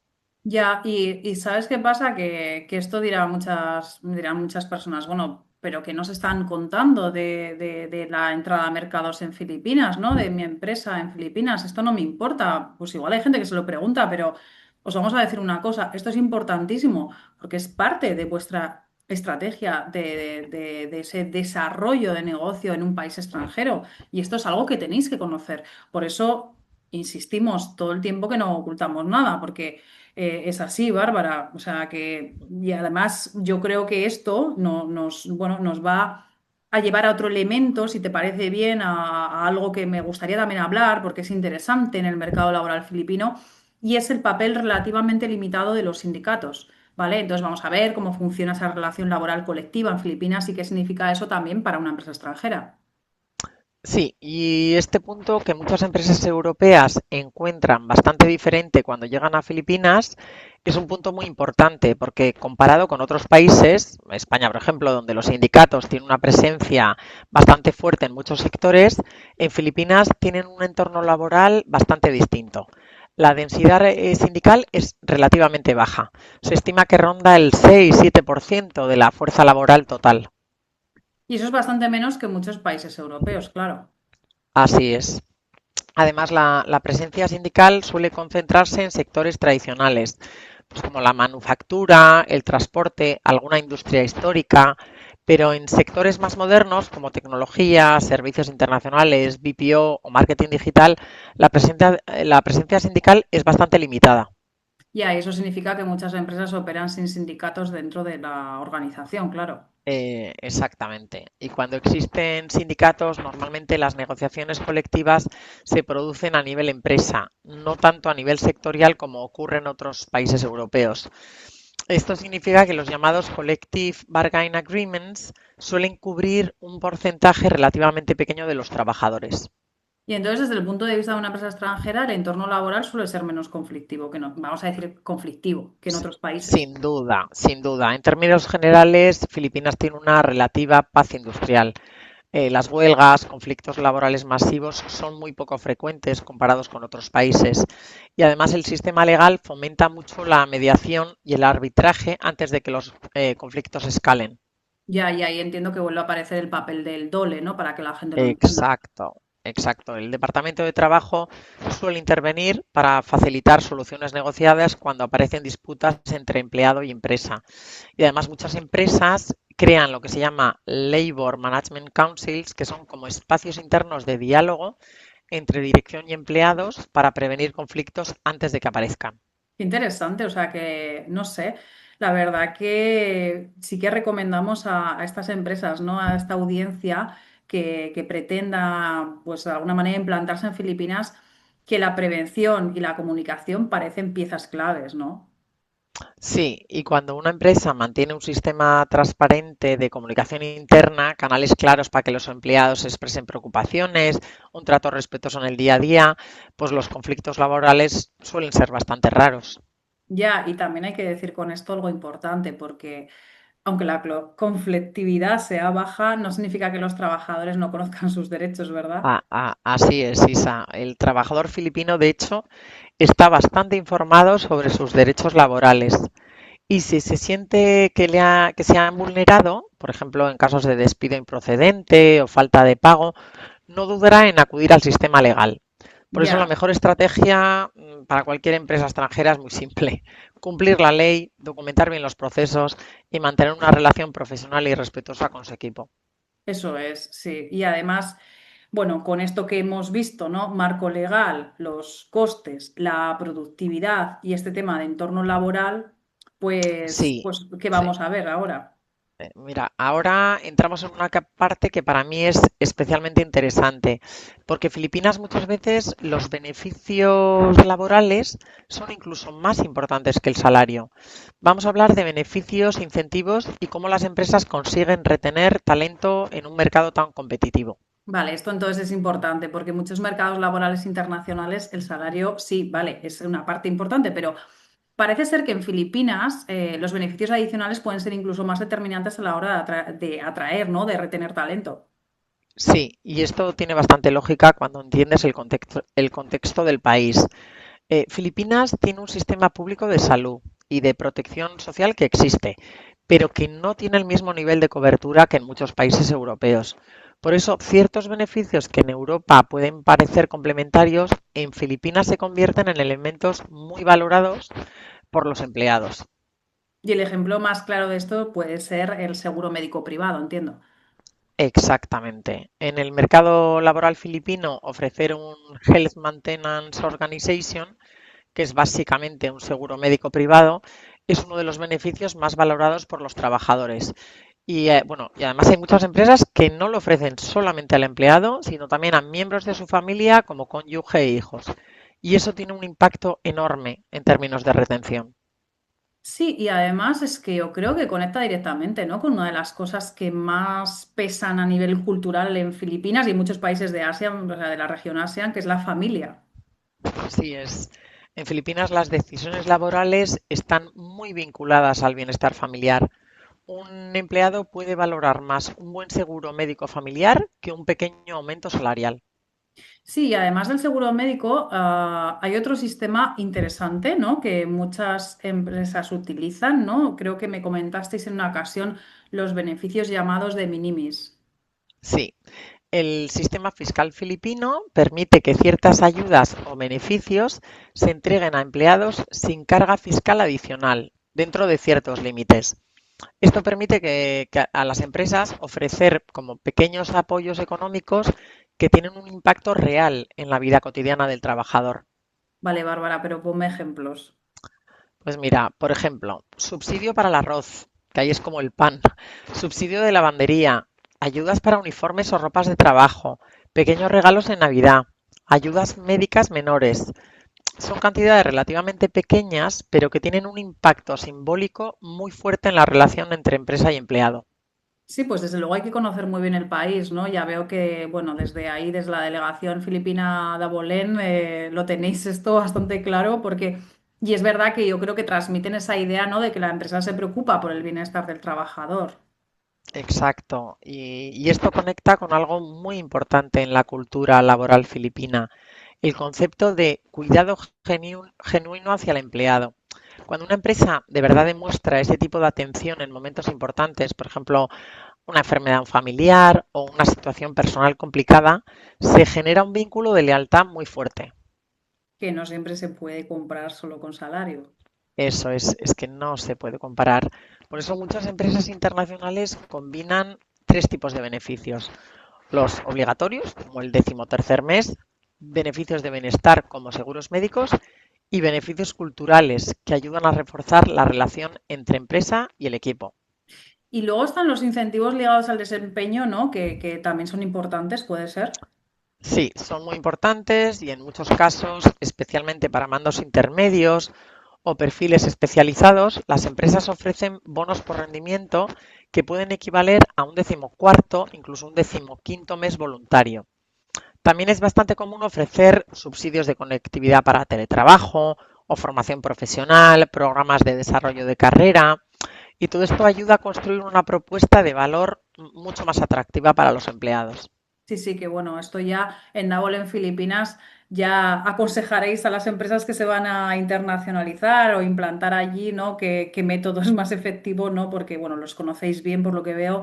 Ya, y ¿sabes qué pasa? Que esto dirán muchas personas, bueno, pero que no se están contando de la entrada a mercados en Filipinas, ¿no? De mi empresa en Filipinas, esto no me importa. Pues igual hay gente que se lo pregunta, pero os vamos a decir una cosa, esto es importantísimo porque es parte de vuestra estrategia de ese desarrollo de negocio en un país extranjero. Y esto es algo que tenéis que conocer. Por eso insistimos todo el tiempo que no ocultamos nada, porque es así, Bárbara. O sea que, y además yo creo que esto bueno, nos va a llevar a otro elemento, si te parece bien, a algo que me gustaría también hablar, porque es interesante en el mercado laboral filipino, y es el papel relativamente limitado de los sindicatos. ¿Vale? Entonces vamos a ver cómo funciona esa relación laboral colectiva en Filipinas y qué significa eso también para una empresa extranjera. Sí, y este punto que muchas empresas europeas encuentran bastante diferente cuando llegan a Filipinas es un punto muy importante porque comparado con otros países, España por ejemplo, donde los sindicatos tienen una presencia bastante fuerte en muchos sectores, en Filipinas tienen un entorno laboral bastante distinto. La densidad sindical es relativamente baja. Se estima que ronda el 6-7% de la fuerza laboral total. Y eso es bastante menos que muchos países europeos, claro. Así es. Además, la presencia sindical suele concentrarse en sectores tradicionales, pues como la manufactura, el transporte, alguna industria histórica, pero en sectores más modernos como tecnología, servicios internacionales, BPO o marketing digital, la presencia sindical es bastante limitada. Ya, y eso significa que muchas empresas operan sin sindicatos dentro de la organización, claro. Exactamente. Y cuando existen sindicatos, normalmente las negociaciones colectivas se producen a nivel empresa, no tanto a nivel sectorial como ocurre en otros países europeos. Esto significa que los llamados Collective Bargaining Agreements suelen cubrir un porcentaje relativamente pequeño de los trabajadores. Y entonces, desde el punto de vista de una empresa extranjera, el entorno laboral suele ser menos conflictivo que no, vamos a decir conflictivo que en otros países. Sin duda, sin duda. En términos generales, Filipinas tiene una relativa paz industrial. Las huelgas, conflictos laborales masivos son muy poco frecuentes comparados con otros países y además el sistema legal fomenta mucho la mediación y el arbitraje antes de que los conflictos escalen. Ya, y ahí entiendo que vuelve a aparecer el papel del dole, ¿no? Para que la gente lo entienda. Exacto, exacto. El Departamento de Trabajo suele intervenir para facilitar soluciones negociadas cuando aparecen disputas entre empleado y empresa. Y además muchas empresas crean lo que se llama Labor Management Councils, que son como espacios internos de diálogo entre dirección y empleados para prevenir conflictos antes de que aparezcan. Qué interesante, o sea que, no sé, la verdad que sí que recomendamos a estas empresas, ¿no? A esta audiencia que pretenda, pues de alguna manera implantarse en Filipinas, que la prevención y la comunicación parecen piezas claves, ¿no? Sí, y cuando una empresa mantiene un sistema transparente de comunicación interna, canales claros para que los empleados expresen preocupaciones, un trato respetuoso en el día a día, pues los conflictos laborales suelen ser bastante raros. Ya, y también hay que decir con esto algo importante, porque aunque la conflictividad sea baja, no significa que los trabajadores no conozcan sus derechos, ¿verdad? Así es, Isa. El trabajador filipino, de hecho, está bastante informado sobre sus derechos laborales. Y si se siente que se han vulnerado, por ejemplo, en casos de despido improcedente o falta de pago, no dudará en acudir al sistema legal. Por eso la Ya. mejor estrategia para cualquier empresa extranjera es muy simple. Cumplir la ley, documentar bien los procesos y mantener una relación profesional y respetuosa con su equipo. Eso es, sí. Y además, bueno, con esto que hemos visto, ¿no? Marco legal, los costes, la productividad y este tema de entorno laboral, Sí, pues, ¿qué sí. vamos a ver ahora? Mira, ahora entramos en una parte que para mí es especialmente interesante, porque Filipinas muchas veces los beneficios laborales son incluso más importantes que el salario. Vamos a hablar de beneficios, incentivos y cómo las empresas consiguen retener talento en un mercado tan competitivo. Vale, esto entonces es importante porque en muchos mercados laborales internacionales el salario sí, vale, es una parte importante, pero parece ser que en Filipinas los beneficios adicionales pueden ser incluso más determinantes a la hora de atraer, ¿no? De retener talento. Sí, y esto tiene bastante lógica cuando entiendes el contexto del país. Filipinas tiene un sistema público de salud y de protección social que existe, pero que no tiene el mismo nivel de cobertura que en muchos países europeos. Por eso, ciertos beneficios que en Europa pueden parecer complementarios, en Filipinas se convierten en elementos muy valorados por los empleados. Y el ejemplo más claro de esto puede ser el seguro médico privado, entiendo. Exactamente. En el mercado laboral filipino, ofrecer un Health Maintenance Organization, que es básicamente un seguro médico privado, es uno de los beneficios más valorados por los trabajadores. Y además hay muchas empresas que no lo ofrecen solamente al empleado, sino también a miembros de su familia como cónyuge e hijos. Y eso tiene un impacto enorme en términos de retención. Sí, y además es que yo creo que conecta directamente, ¿no? Con una de las cosas que más pesan a nivel cultural en Filipinas y en muchos países de Asia, o sea, de la región ASEAN, que es la familia. Así es. En Filipinas las decisiones laborales están muy vinculadas al bienestar familiar. Un empleado puede valorar más un buen seguro médico familiar que un pequeño aumento salarial. Sí, y además del seguro médico, hay otro sistema interesante, ¿no? Que muchas empresas utilizan, ¿no? Creo que me comentasteis en una ocasión los beneficios llamados de minimis. Sí, el sistema fiscal filipino permite que ciertas ayudas o beneficios se entreguen a empleados sin carga fiscal adicional, dentro de ciertos límites. Esto permite que a las empresas ofrecer como pequeños apoyos económicos que tienen un impacto real en la vida cotidiana del trabajador. Vale, Bárbara, pero ponme ejemplos. Pues mira, por ejemplo, subsidio para el arroz, que ahí es como el pan, subsidio de lavandería, ayudas para uniformes o ropas de trabajo, pequeños regalos en Navidad, ayudas médicas menores. Son cantidades relativamente pequeñas, pero que tienen un impacto simbólico muy fuerte en la relación entre empresa y empleado. Sí, pues desde luego hay que conocer muy bien el país, ¿no? Ya veo que, bueno, desde ahí, desde la delegación filipina de Abolén, lo tenéis esto bastante claro porque, y es verdad que yo creo que transmiten esa idea, ¿no? De que la empresa se preocupa por el bienestar del trabajador. Exacto. Y esto conecta con algo muy importante en la cultura laboral filipina, el concepto de cuidado genuino hacia el empleado. Cuando una empresa de verdad demuestra ese tipo de atención en momentos importantes, por ejemplo, una enfermedad familiar o una situación personal complicada, se genera un vínculo de lealtad muy fuerte. Que no siempre se puede comprar solo con salario. Eso es que no se puede comparar. Por eso muchas empresas internacionales combinan tres tipos de beneficios. Los obligatorios, como el 13º mes, beneficios de bienestar como seguros médicos y beneficios culturales que ayudan a reforzar la relación entre empresa y el equipo. Y luego están los incentivos ligados al desempeño, ¿no? Que también son importantes, puede ser. Sí, son muy importantes y en muchos casos, especialmente para mandos intermedios o perfiles especializados, las empresas ofrecen bonos por rendimiento que pueden equivaler a un 14º, incluso un 15º mes voluntario. También es bastante común ofrecer subsidios de conectividad para teletrabajo o formación profesional, programas de desarrollo de carrera, y todo esto ayuda a construir una propuesta de valor mucho más atractiva para los empleados. Sí, sí, que bueno, esto ya en Nabol en Filipinas ya aconsejaréis a las empresas que se van a internacionalizar o implantar allí, ¿no? Qué método es más efectivo, ¿no? Porque, bueno, los conocéis bien por lo que veo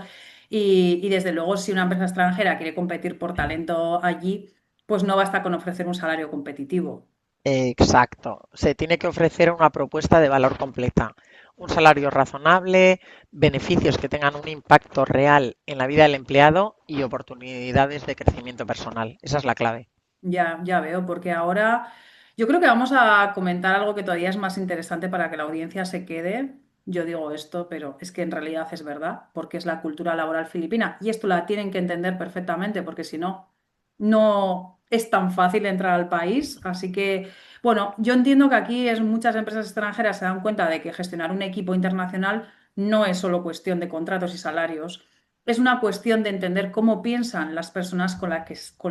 y desde luego si una empresa extranjera quiere competir por talento allí, pues no basta con ofrecer un salario competitivo. Exacto. Se tiene que ofrecer una propuesta de valor completa. Un salario razonable, beneficios que tengan un impacto real en la vida del empleado y oportunidades de crecimiento personal. Esa es la clave. Ya, ya veo, porque ahora yo creo que vamos a comentar algo que todavía es más interesante para que la audiencia se quede. Yo digo esto, pero es que en realidad es verdad, porque es la cultura laboral filipina y esto la tienen que entender perfectamente, porque si no, no es tan fácil entrar al país. Así que, bueno, yo entiendo que aquí es, muchas empresas extranjeras se dan cuenta de que gestionar un equipo internacional no es solo cuestión de contratos y salarios. Es una cuestión de entender cómo piensan las personas con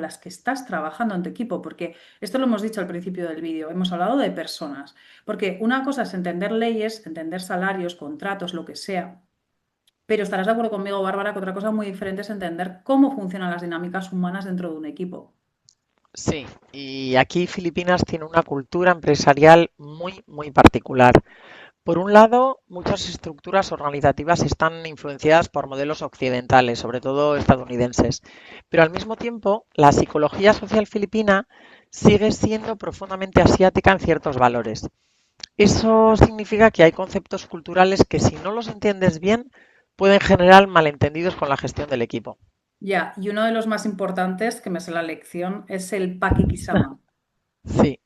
las que estás trabajando en tu equipo, porque esto lo hemos dicho al principio del vídeo, hemos hablado de personas, porque una cosa es entender leyes, entender salarios, contratos, lo que sea, pero estarás de acuerdo conmigo, Bárbara, que otra cosa muy diferente es entender cómo funcionan las dinámicas humanas dentro de un equipo. Sí, y aquí Filipinas tiene una cultura empresarial muy particular. Por un lado, muchas estructuras organizativas están influenciadas por modelos occidentales, sobre todo estadounidenses, pero al mismo tiempo, la psicología social filipina sigue siendo profundamente asiática en ciertos valores. Eso significa que hay conceptos culturales que si no los entiendes bien pueden generar malentendidos con la gestión del equipo. Ya, y uno de los más importantes, que me sé la lección, es el Paki-Kisama. Sí,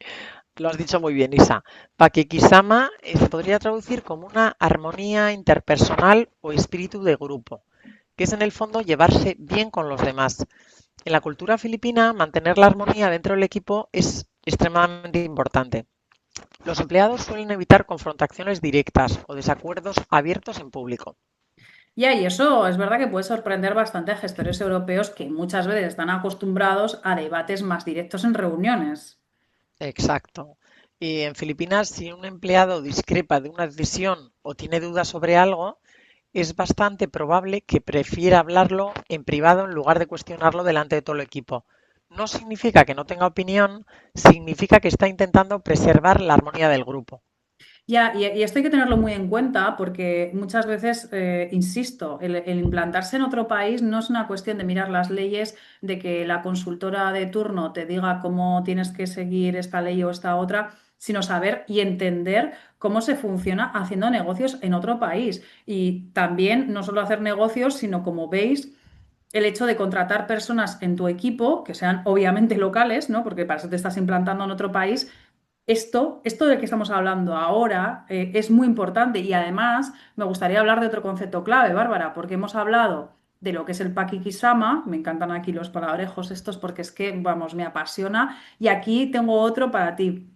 lo has dicho muy bien, Isa. Pakekisama se podría traducir como una armonía interpersonal o espíritu de grupo, que es en el fondo llevarse bien con los demás. En la cultura filipina, mantener la armonía dentro del equipo es extremadamente importante. Los empleados suelen evitar confrontaciones directas o desacuerdos abiertos en público. Ya, y eso es verdad que puede sorprender bastante a gestores europeos que muchas veces están acostumbrados a debates más directos en reuniones. Exacto. Y en Filipinas, si un empleado discrepa de una decisión o tiene dudas sobre algo, es bastante probable que prefiera hablarlo en privado en lugar de cuestionarlo delante de todo el equipo. No significa que no tenga opinión, significa que está intentando preservar la armonía del grupo. Ya, y esto hay que tenerlo muy en cuenta porque muchas veces, insisto, el implantarse en otro país no es una cuestión de mirar las leyes, de que la consultora de turno te diga cómo tienes que seguir esta ley o esta otra, sino saber y entender cómo se funciona haciendo negocios en otro país. Y también no solo hacer negocios, sino como veis, el hecho de contratar personas en tu equipo, que sean obviamente locales, ¿no? Porque para eso te estás implantando en otro país. Esto del que estamos hablando ahora es muy importante y además me gustaría hablar de otro concepto clave, Bárbara, porque hemos hablado de lo que es el Pakikisama, me encantan aquí los palabrejos estos porque es que, vamos, me apasiona, y aquí tengo otro para ti.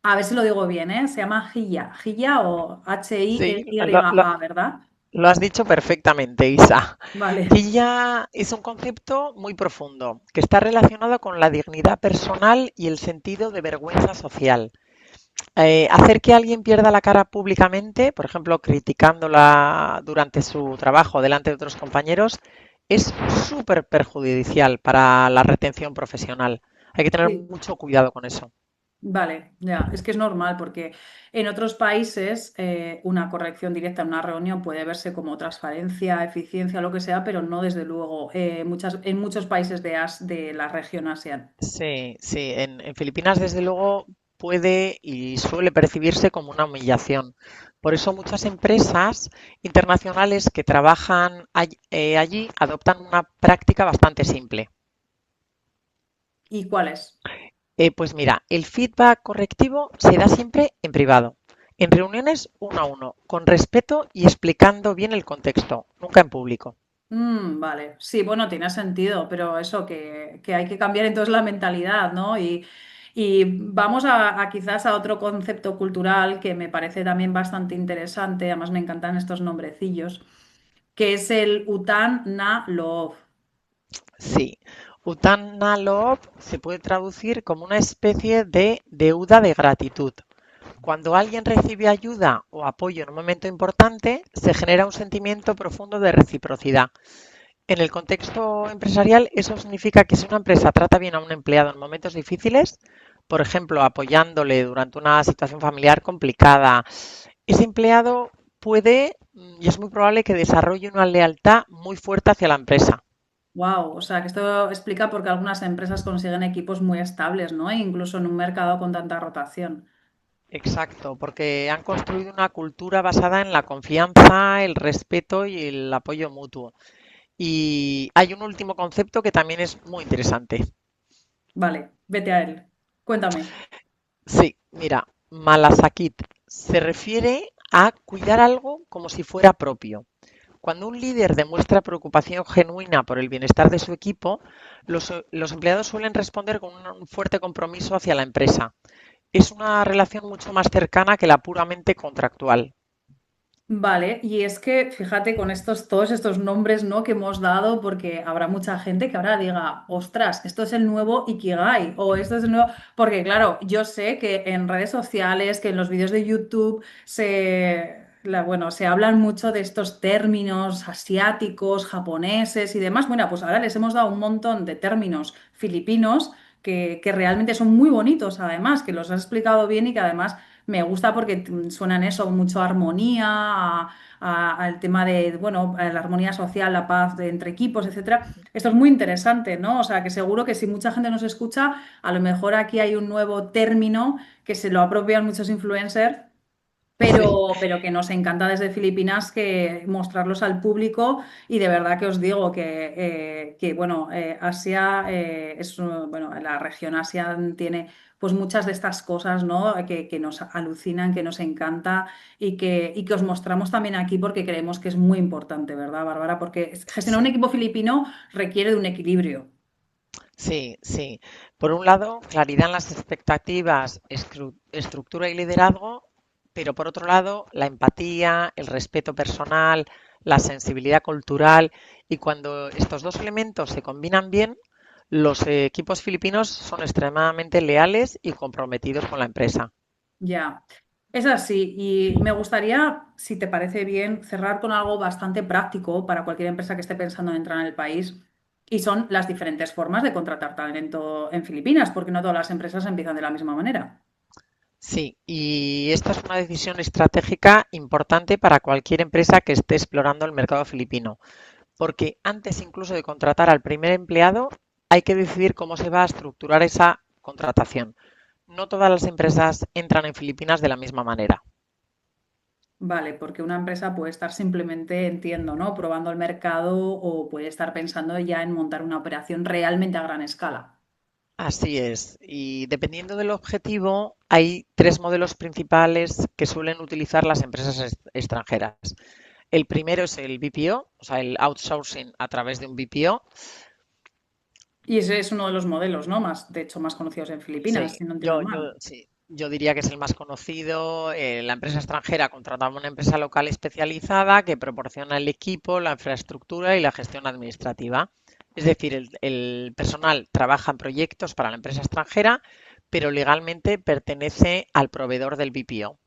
A ver si lo digo bien, ¿eh? Se llama Hilla, Hilla o Sí, H-I-Y-A, ¿verdad? lo has dicho perfectamente, Isa. Vale. Quilla es un concepto muy profundo que está relacionado con la dignidad personal y el sentido de vergüenza social. Hacer que alguien pierda la cara públicamente, por ejemplo, criticándola durante su trabajo delante de otros compañeros, es súper perjudicial para la retención profesional. Hay que tener Sí. mucho cuidado con eso. Vale, ya, es que es normal porque en otros países una corrección directa en una reunión puede verse como transparencia, eficiencia, lo que sea, pero no desde luego en muchos países de la región ASEAN. Sí, sí, en Filipinas desde luego puede y suele percibirse como una humillación. Por eso muchas empresas internacionales que trabajan allí adoptan una práctica bastante simple. ¿Y cuáles? Pues mira, el feedback correctivo se da siempre en privado, en reuniones uno a uno, con respeto y explicando bien el contexto, nunca en público. Vale, sí, bueno, tiene sentido, pero eso que hay que cambiar entonces la mentalidad, ¿no? Y vamos a quizás a otro concepto cultural que me parece también bastante interesante, además me encantan estos nombrecillos, que es el Utan Na Love. Sí, Utana Love se puede traducir como una especie de deuda de gratitud. Cuando alguien recibe ayuda o apoyo en un momento importante, se genera un sentimiento profundo de reciprocidad. En el contexto empresarial, eso significa que si una empresa trata bien a un empleado en momentos difíciles, por ejemplo, apoyándole durante una situación familiar complicada, ese empleado puede y es muy probable que desarrolle una lealtad muy fuerte hacia la empresa. Wow, o sea que esto explica por qué algunas empresas consiguen equipos muy estables, ¿no? E incluso en un mercado con tanta rotación. Exacto, porque han construido una cultura basada en la confianza, el respeto y el apoyo mutuo. Y hay un último concepto que también es muy interesante. Vale, vete a él. Cuéntame. Sí, mira, malasakit se refiere a cuidar algo como si fuera propio. Cuando un líder demuestra preocupación genuina por el bienestar de su equipo, los empleados suelen responder con un fuerte compromiso hacia la empresa. Es una relación mucho más cercana que la puramente contractual. Vale, y es que fíjate con todos estos nombres, ¿no? que hemos dado, porque habrá mucha gente que ahora diga, ostras, esto es el nuevo Ikigai, o esto es el nuevo, porque claro, yo sé que en redes sociales, que en los vídeos de YouTube bueno, se hablan mucho de estos términos asiáticos, japoneses y demás. Bueno, pues ahora les hemos dado un montón de términos filipinos que realmente son muy bonitos, además, que los has explicado bien y que además me gusta porque suenan eso, mucho a armonía, al tema de, bueno, a la armonía social, la paz entre equipos, etcétera. Esto es muy interesante, ¿no? O sea, que seguro que si mucha gente nos escucha, a lo mejor aquí hay un nuevo término que se lo apropian muchos influencers Sí, pero que nos encanta desde Filipinas que mostrarlos al público y de verdad que os digo que bueno, Asia bueno, la región Asia tiene pues muchas de estas cosas, ¿no? Que nos alucinan, que nos encanta y que os mostramos también aquí porque creemos que es muy importante, ¿verdad, Bárbara? Porque gestionar un sí. equipo filipino requiere de un equilibrio. Sí, sí. Por un lado, claridad en las expectativas, estructura y liderazgo, pero por otro lado, la empatía, el respeto personal, la sensibilidad cultural y cuando estos dos elementos se combinan bien, los equipos filipinos son extremadamente leales y comprometidos con la empresa. Ya, es así. Y me gustaría, si te parece bien, cerrar con algo bastante práctico para cualquier empresa que esté pensando en entrar en el país. Y son las diferentes formas de contratar talento en Filipinas, porque no todas las empresas empiezan de la misma manera. Sí, y esta es una decisión estratégica importante para cualquier empresa que esté explorando el mercado filipino. Porque antes incluso de contratar al primer empleado, hay que decidir cómo se va a estructurar esa contratación. No todas las empresas entran en Filipinas de la misma manera. Vale, porque una empresa puede estar simplemente, entiendo, ¿no? Probando el mercado o puede estar pensando ya en montar una operación realmente a gran escala. Así es. Y dependiendo del objetivo, hay tres modelos principales que suelen utilizar las empresas extranjeras. El primero es el BPO, o sea, el outsourcing a través de un BPO. Y ese es uno de los modelos, ¿no? Más, de hecho, más conocidos en Filipinas, Sí, si no entiendo mal. sí, yo diría que es el más conocido. La empresa extranjera contrata a una empresa local especializada que proporciona el equipo, la infraestructura y la gestión administrativa. Es decir, el personal trabaja en proyectos para la empresa extranjera, pero legalmente pertenece al proveedor del BPO.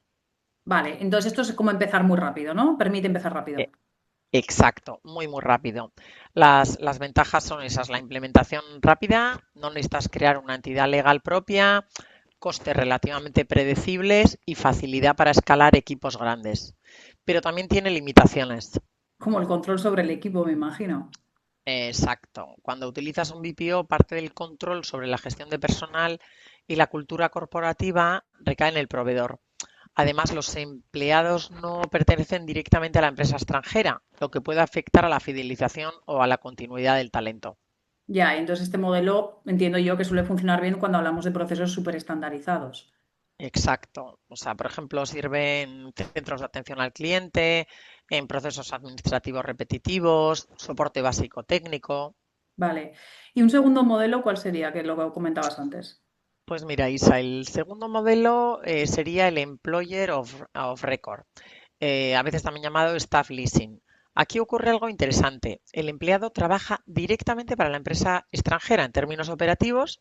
Vale, entonces esto es como empezar muy rápido, ¿no? Permite empezar rápido. Eh, Exacto, muy, muy rápido. Las ventajas son esas, la implementación rápida, no necesitas crear una entidad legal propia, costes relativamente predecibles y facilidad para escalar equipos grandes. Pero también tiene limitaciones. Como el control sobre el equipo, me imagino. Exacto. Cuando utilizas un BPO, parte del control sobre la gestión de personal y la cultura corporativa recae en el proveedor. Además, los empleados no pertenecen directamente a la empresa extranjera, lo que puede afectar a la fidelización o a la continuidad del talento. Ya, entonces este modelo entiendo yo que suele funcionar bien cuando hablamos de procesos súper estandarizados. Exacto. O sea, por ejemplo, sirve en centros de atención al cliente, en procesos administrativos repetitivos, soporte básico técnico. Vale. ¿Y un segundo modelo cuál sería? Que lo comentabas antes. Pues mira, Isa, el segundo modelo sería el Employer of Record, a veces también llamado Staff Leasing. Aquí ocurre algo interesante. El empleado trabaja directamente para la empresa extranjera en términos operativos,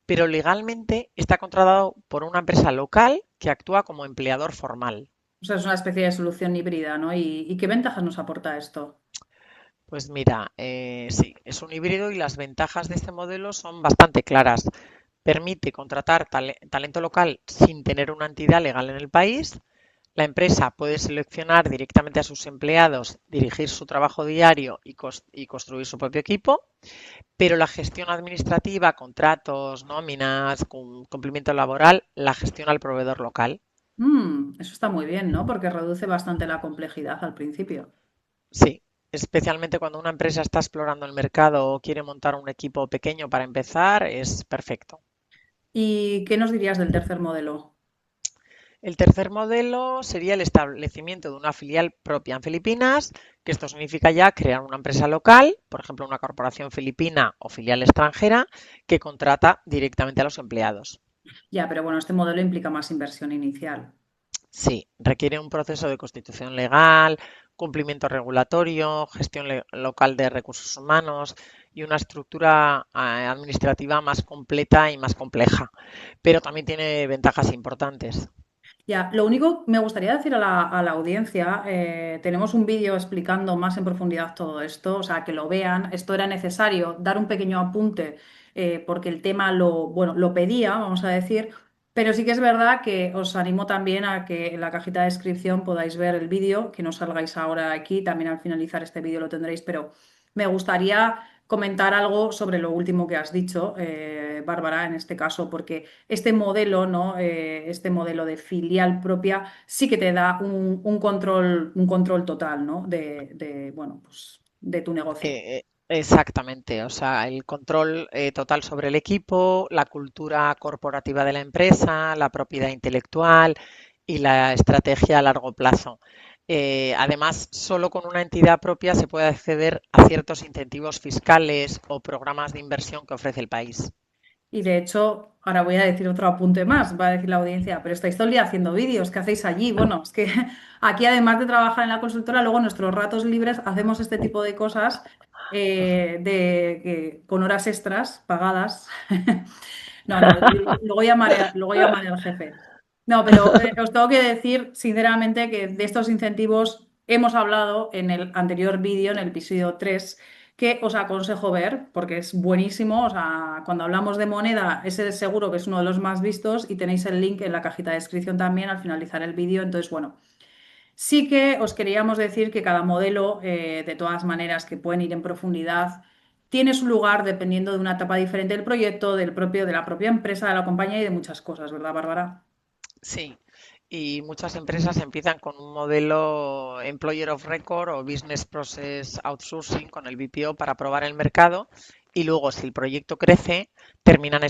pero legalmente está contratado por una empresa local que actúa como empleador formal. O sea, es una especie de solución híbrida, ¿no? Y qué ventajas nos aporta esto? Pues mira, sí, es un híbrido y las ventajas de este modelo son bastante claras. Permite contratar talento local sin tener una entidad legal en el país. La empresa puede seleccionar directamente a sus empleados, dirigir su trabajo diario y construir su propio equipo, pero la gestión administrativa, contratos, nóminas, cumplimiento laboral, la gestiona el proveedor local. Eso está muy bien, ¿no? Porque reduce bastante la complejidad al principio. Sí, especialmente cuando una empresa está explorando el mercado o quiere montar un equipo pequeño para empezar, es perfecto. ¿Y qué nos dirías del tercer modelo? El tercer modelo sería el establecimiento de una filial propia en Filipinas, que esto significa ya crear una empresa local, por ejemplo, una corporación filipina o filial extranjera, que contrata directamente a los empleados. Ya, pero bueno, este modelo implica más inversión inicial. Sí, requiere un proceso de constitución legal, cumplimiento regulatorio, gestión local de recursos humanos y una estructura administrativa más completa y más compleja, pero también tiene ventajas importantes. Ya, lo único me gustaría decir a a la audiencia, tenemos un vídeo explicando más en profundidad todo esto, o sea, que lo vean. Esto era necesario dar un pequeño apunte porque el tema bueno, lo pedía, vamos a decir, pero sí que es verdad que os animo también a que en la cajita de descripción podáis ver el vídeo, que no salgáis ahora aquí, también al finalizar este vídeo lo tendréis, pero me gustaría comentar algo sobre lo último que has dicho, Bárbara, en este caso, porque este modelo, ¿no? Este modelo de filial propia sí que te da un control total, ¿no? Bueno, pues, de tu negocio. Exactamente, o sea, el control total sobre el equipo, la cultura corporativa de la empresa, la propiedad intelectual y la estrategia a largo plazo. Además, solo con una entidad propia se puede acceder a ciertos incentivos fiscales o programas de inversión que ofrece el país. Y de hecho, ahora voy a decir otro apunte más, va a decir la audiencia, pero estáis todo el día haciendo vídeos, ¿qué hacéis allí? Bueno, es que aquí además de trabajar en la consultora, luego en nuestros ratos libres hacemos este tipo de cosas con horas extras pagadas. No, no, luego llamaré al jefe. No, pero os tengo que decir sinceramente que de estos incentivos hemos hablado en el anterior vídeo, en el episodio 3 que os aconsejo ver porque es buenísimo. O sea, cuando hablamos de moneda, ese seguro que es uno de los más vistos y tenéis el link en la cajita de descripción también al finalizar el vídeo. Entonces, bueno, sí que os queríamos decir que cada modelo, de todas maneras, que pueden ir en profundidad, tiene su lugar dependiendo de una etapa diferente del proyecto, de la propia empresa, de la compañía y de muchas cosas, ¿verdad, Bárbara? Sí, y muchas empresas empiezan con un modelo Employer of Record o Business Process Outsourcing con el BPO para probar el mercado y luego, si el proyecto crece, terminan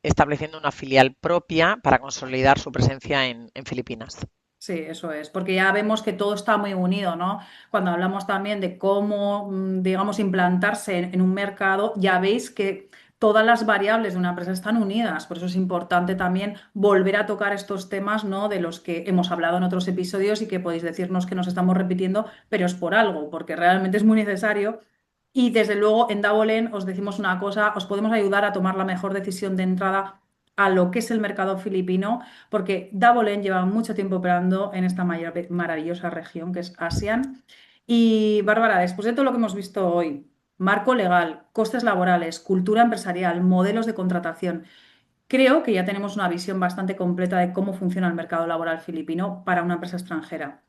estableciendo una filial propia para consolidar su presencia en Filipinas. Sí, eso es, porque ya vemos que todo está muy unido, ¿no? Cuando hablamos también de cómo, digamos, implantarse en un mercado, ya veis que todas las variables de una empresa están unidas. Por eso es importante también volver a tocar estos temas, ¿no? De los que hemos hablado en otros episodios y que podéis decirnos que nos estamos repitiendo, pero es por algo, porque realmente es muy necesario. Y desde luego en Dabolen os decimos una cosa, os podemos ayudar a tomar la mejor decisión de entrada a lo que es el mercado filipino porque Dabolen lleva mucho tiempo operando en esta maravillosa región que es ASEAN. Y Bárbara, después de todo lo que hemos visto hoy, marco legal, costes laborales, cultura empresarial, modelos de contratación, creo que ya tenemos una visión bastante completa de cómo funciona el mercado laboral filipino para una empresa extranjera.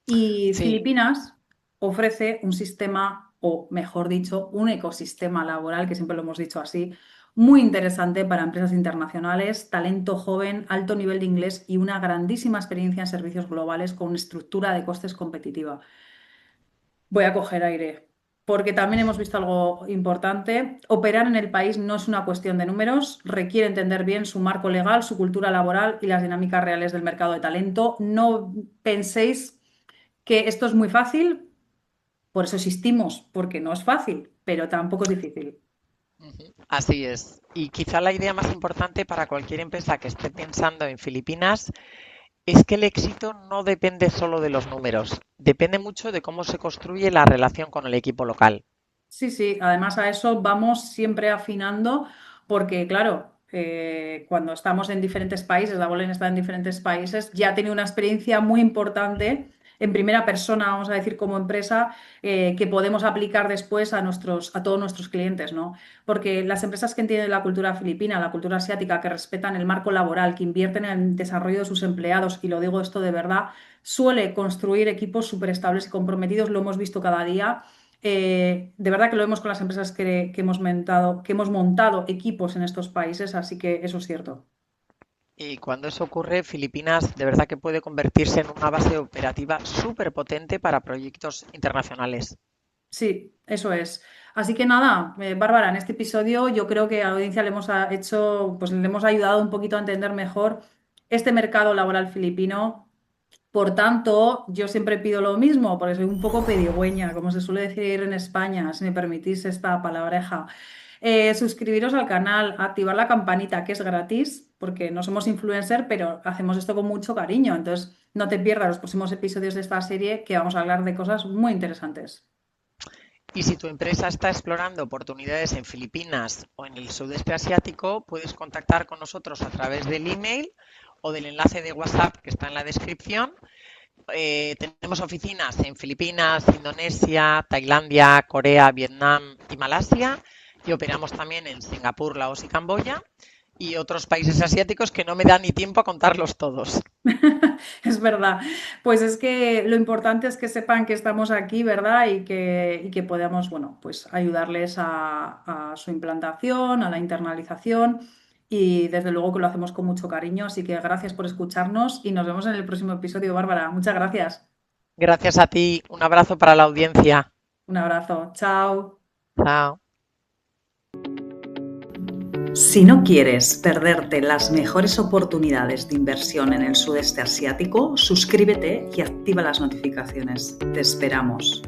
Y Sí, Filipinas ofrece un sistema, o mejor dicho, un ecosistema laboral, que siempre lo hemos dicho así, muy interesante para empresas internacionales, talento joven, alto nivel de inglés y una grandísima experiencia en servicios globales con una estructura de costes competitiva. Voy a coger aire, porque también hemos visto algo importante. Operar en el país no es una cuestión de números, requiere entender bien su marco legal, su cultura laboral y las dinámicas reales del mercado de talento. No penséis que esto es muy fácil, por eso existimos, porque no es fácil, pero tampoco es difícil. ujú, así es. Y quizá la idea más importante para cualquier empresa que esté pensando en Filipinas es que el éxito no depende solo de los números, depende mucho de cómo se construye la relación con el equipo local. Sí, sí, además a eso vamos siempre afinando, porque claro, cuando estamos en diferentes países, la Bolen está en diferentes países, ya tiene una experiencia muy importante en primera persona, vamos a decir, como empresa, que podemos aplicar después a todos nuestros clientes, ¿no? Porque las empresas que entienden la cultura filipina, la cultura asiática, que respetan el marco laboral, que invierten en el desarrollo de sus empleados, y lo digo esto de verdad, suele construir equipos súper estables y comprometidos, lo hemos visto cada día. De verdad que lo vemos con las empresas que hemos montado equipos en estos países, así que eso es cierto. Y cuando eso ocurre, Filipinas de verdad que puede convertirse en una base operativa súper potente para proyectos internacionales. Sí, eso es. Así que nada, Bárbara, en este episodio yo creo que a la audiencia le hemos hecho, pues le hemos ayudado un poquito a entender mejor este mercado laboral filipino. Por tanto, yo siempre pido lo mismo, porque soy un poco pedigüeña, como se suele decir en España, si me permitís esta palabreja. Suscribiros al canal, activar la campanita, que es gratis, porque no somos influencer, pero hacemos esto con mucho cariño. Entonces, no te pierdas los próximos episodios de esta serie, que vamos a hablar de cosas muy interesantes. Y si tu empresa está explorando oportunidades en Filipinas o en el sudeste asiático, puedes contactar con nosotros a través del email o del enlace de WhatsApp que está en la descripción. Tenemos oficinas en Filipinas, Indonesia, Tailandia, Corea, Vietnam y Malasia y operamos también en Singapur, Laos y Camboya. y otros países asiáticos que no me da ni tiempo a contarlos todos. Es verdad. Pues es que lo importante es que sepan que estamos aquí, ¿verdad? Y que podamos, bueno, pues ayudarles a su implantación, a la internalización y desde luego que lo hacemos con mucho cariño. Así que gracias por escucharnos y nos vemos en el próximo episodio, Bárbara. Muchas gracias. Gracias a ti. Un abrazo para la audiencia. Un abrazo. Chao. Chao. Si no quieres perderte las mejores oportunidades de inversión en el sudeste asiático, suscríbete y activa las notificaciones. Te esperamos.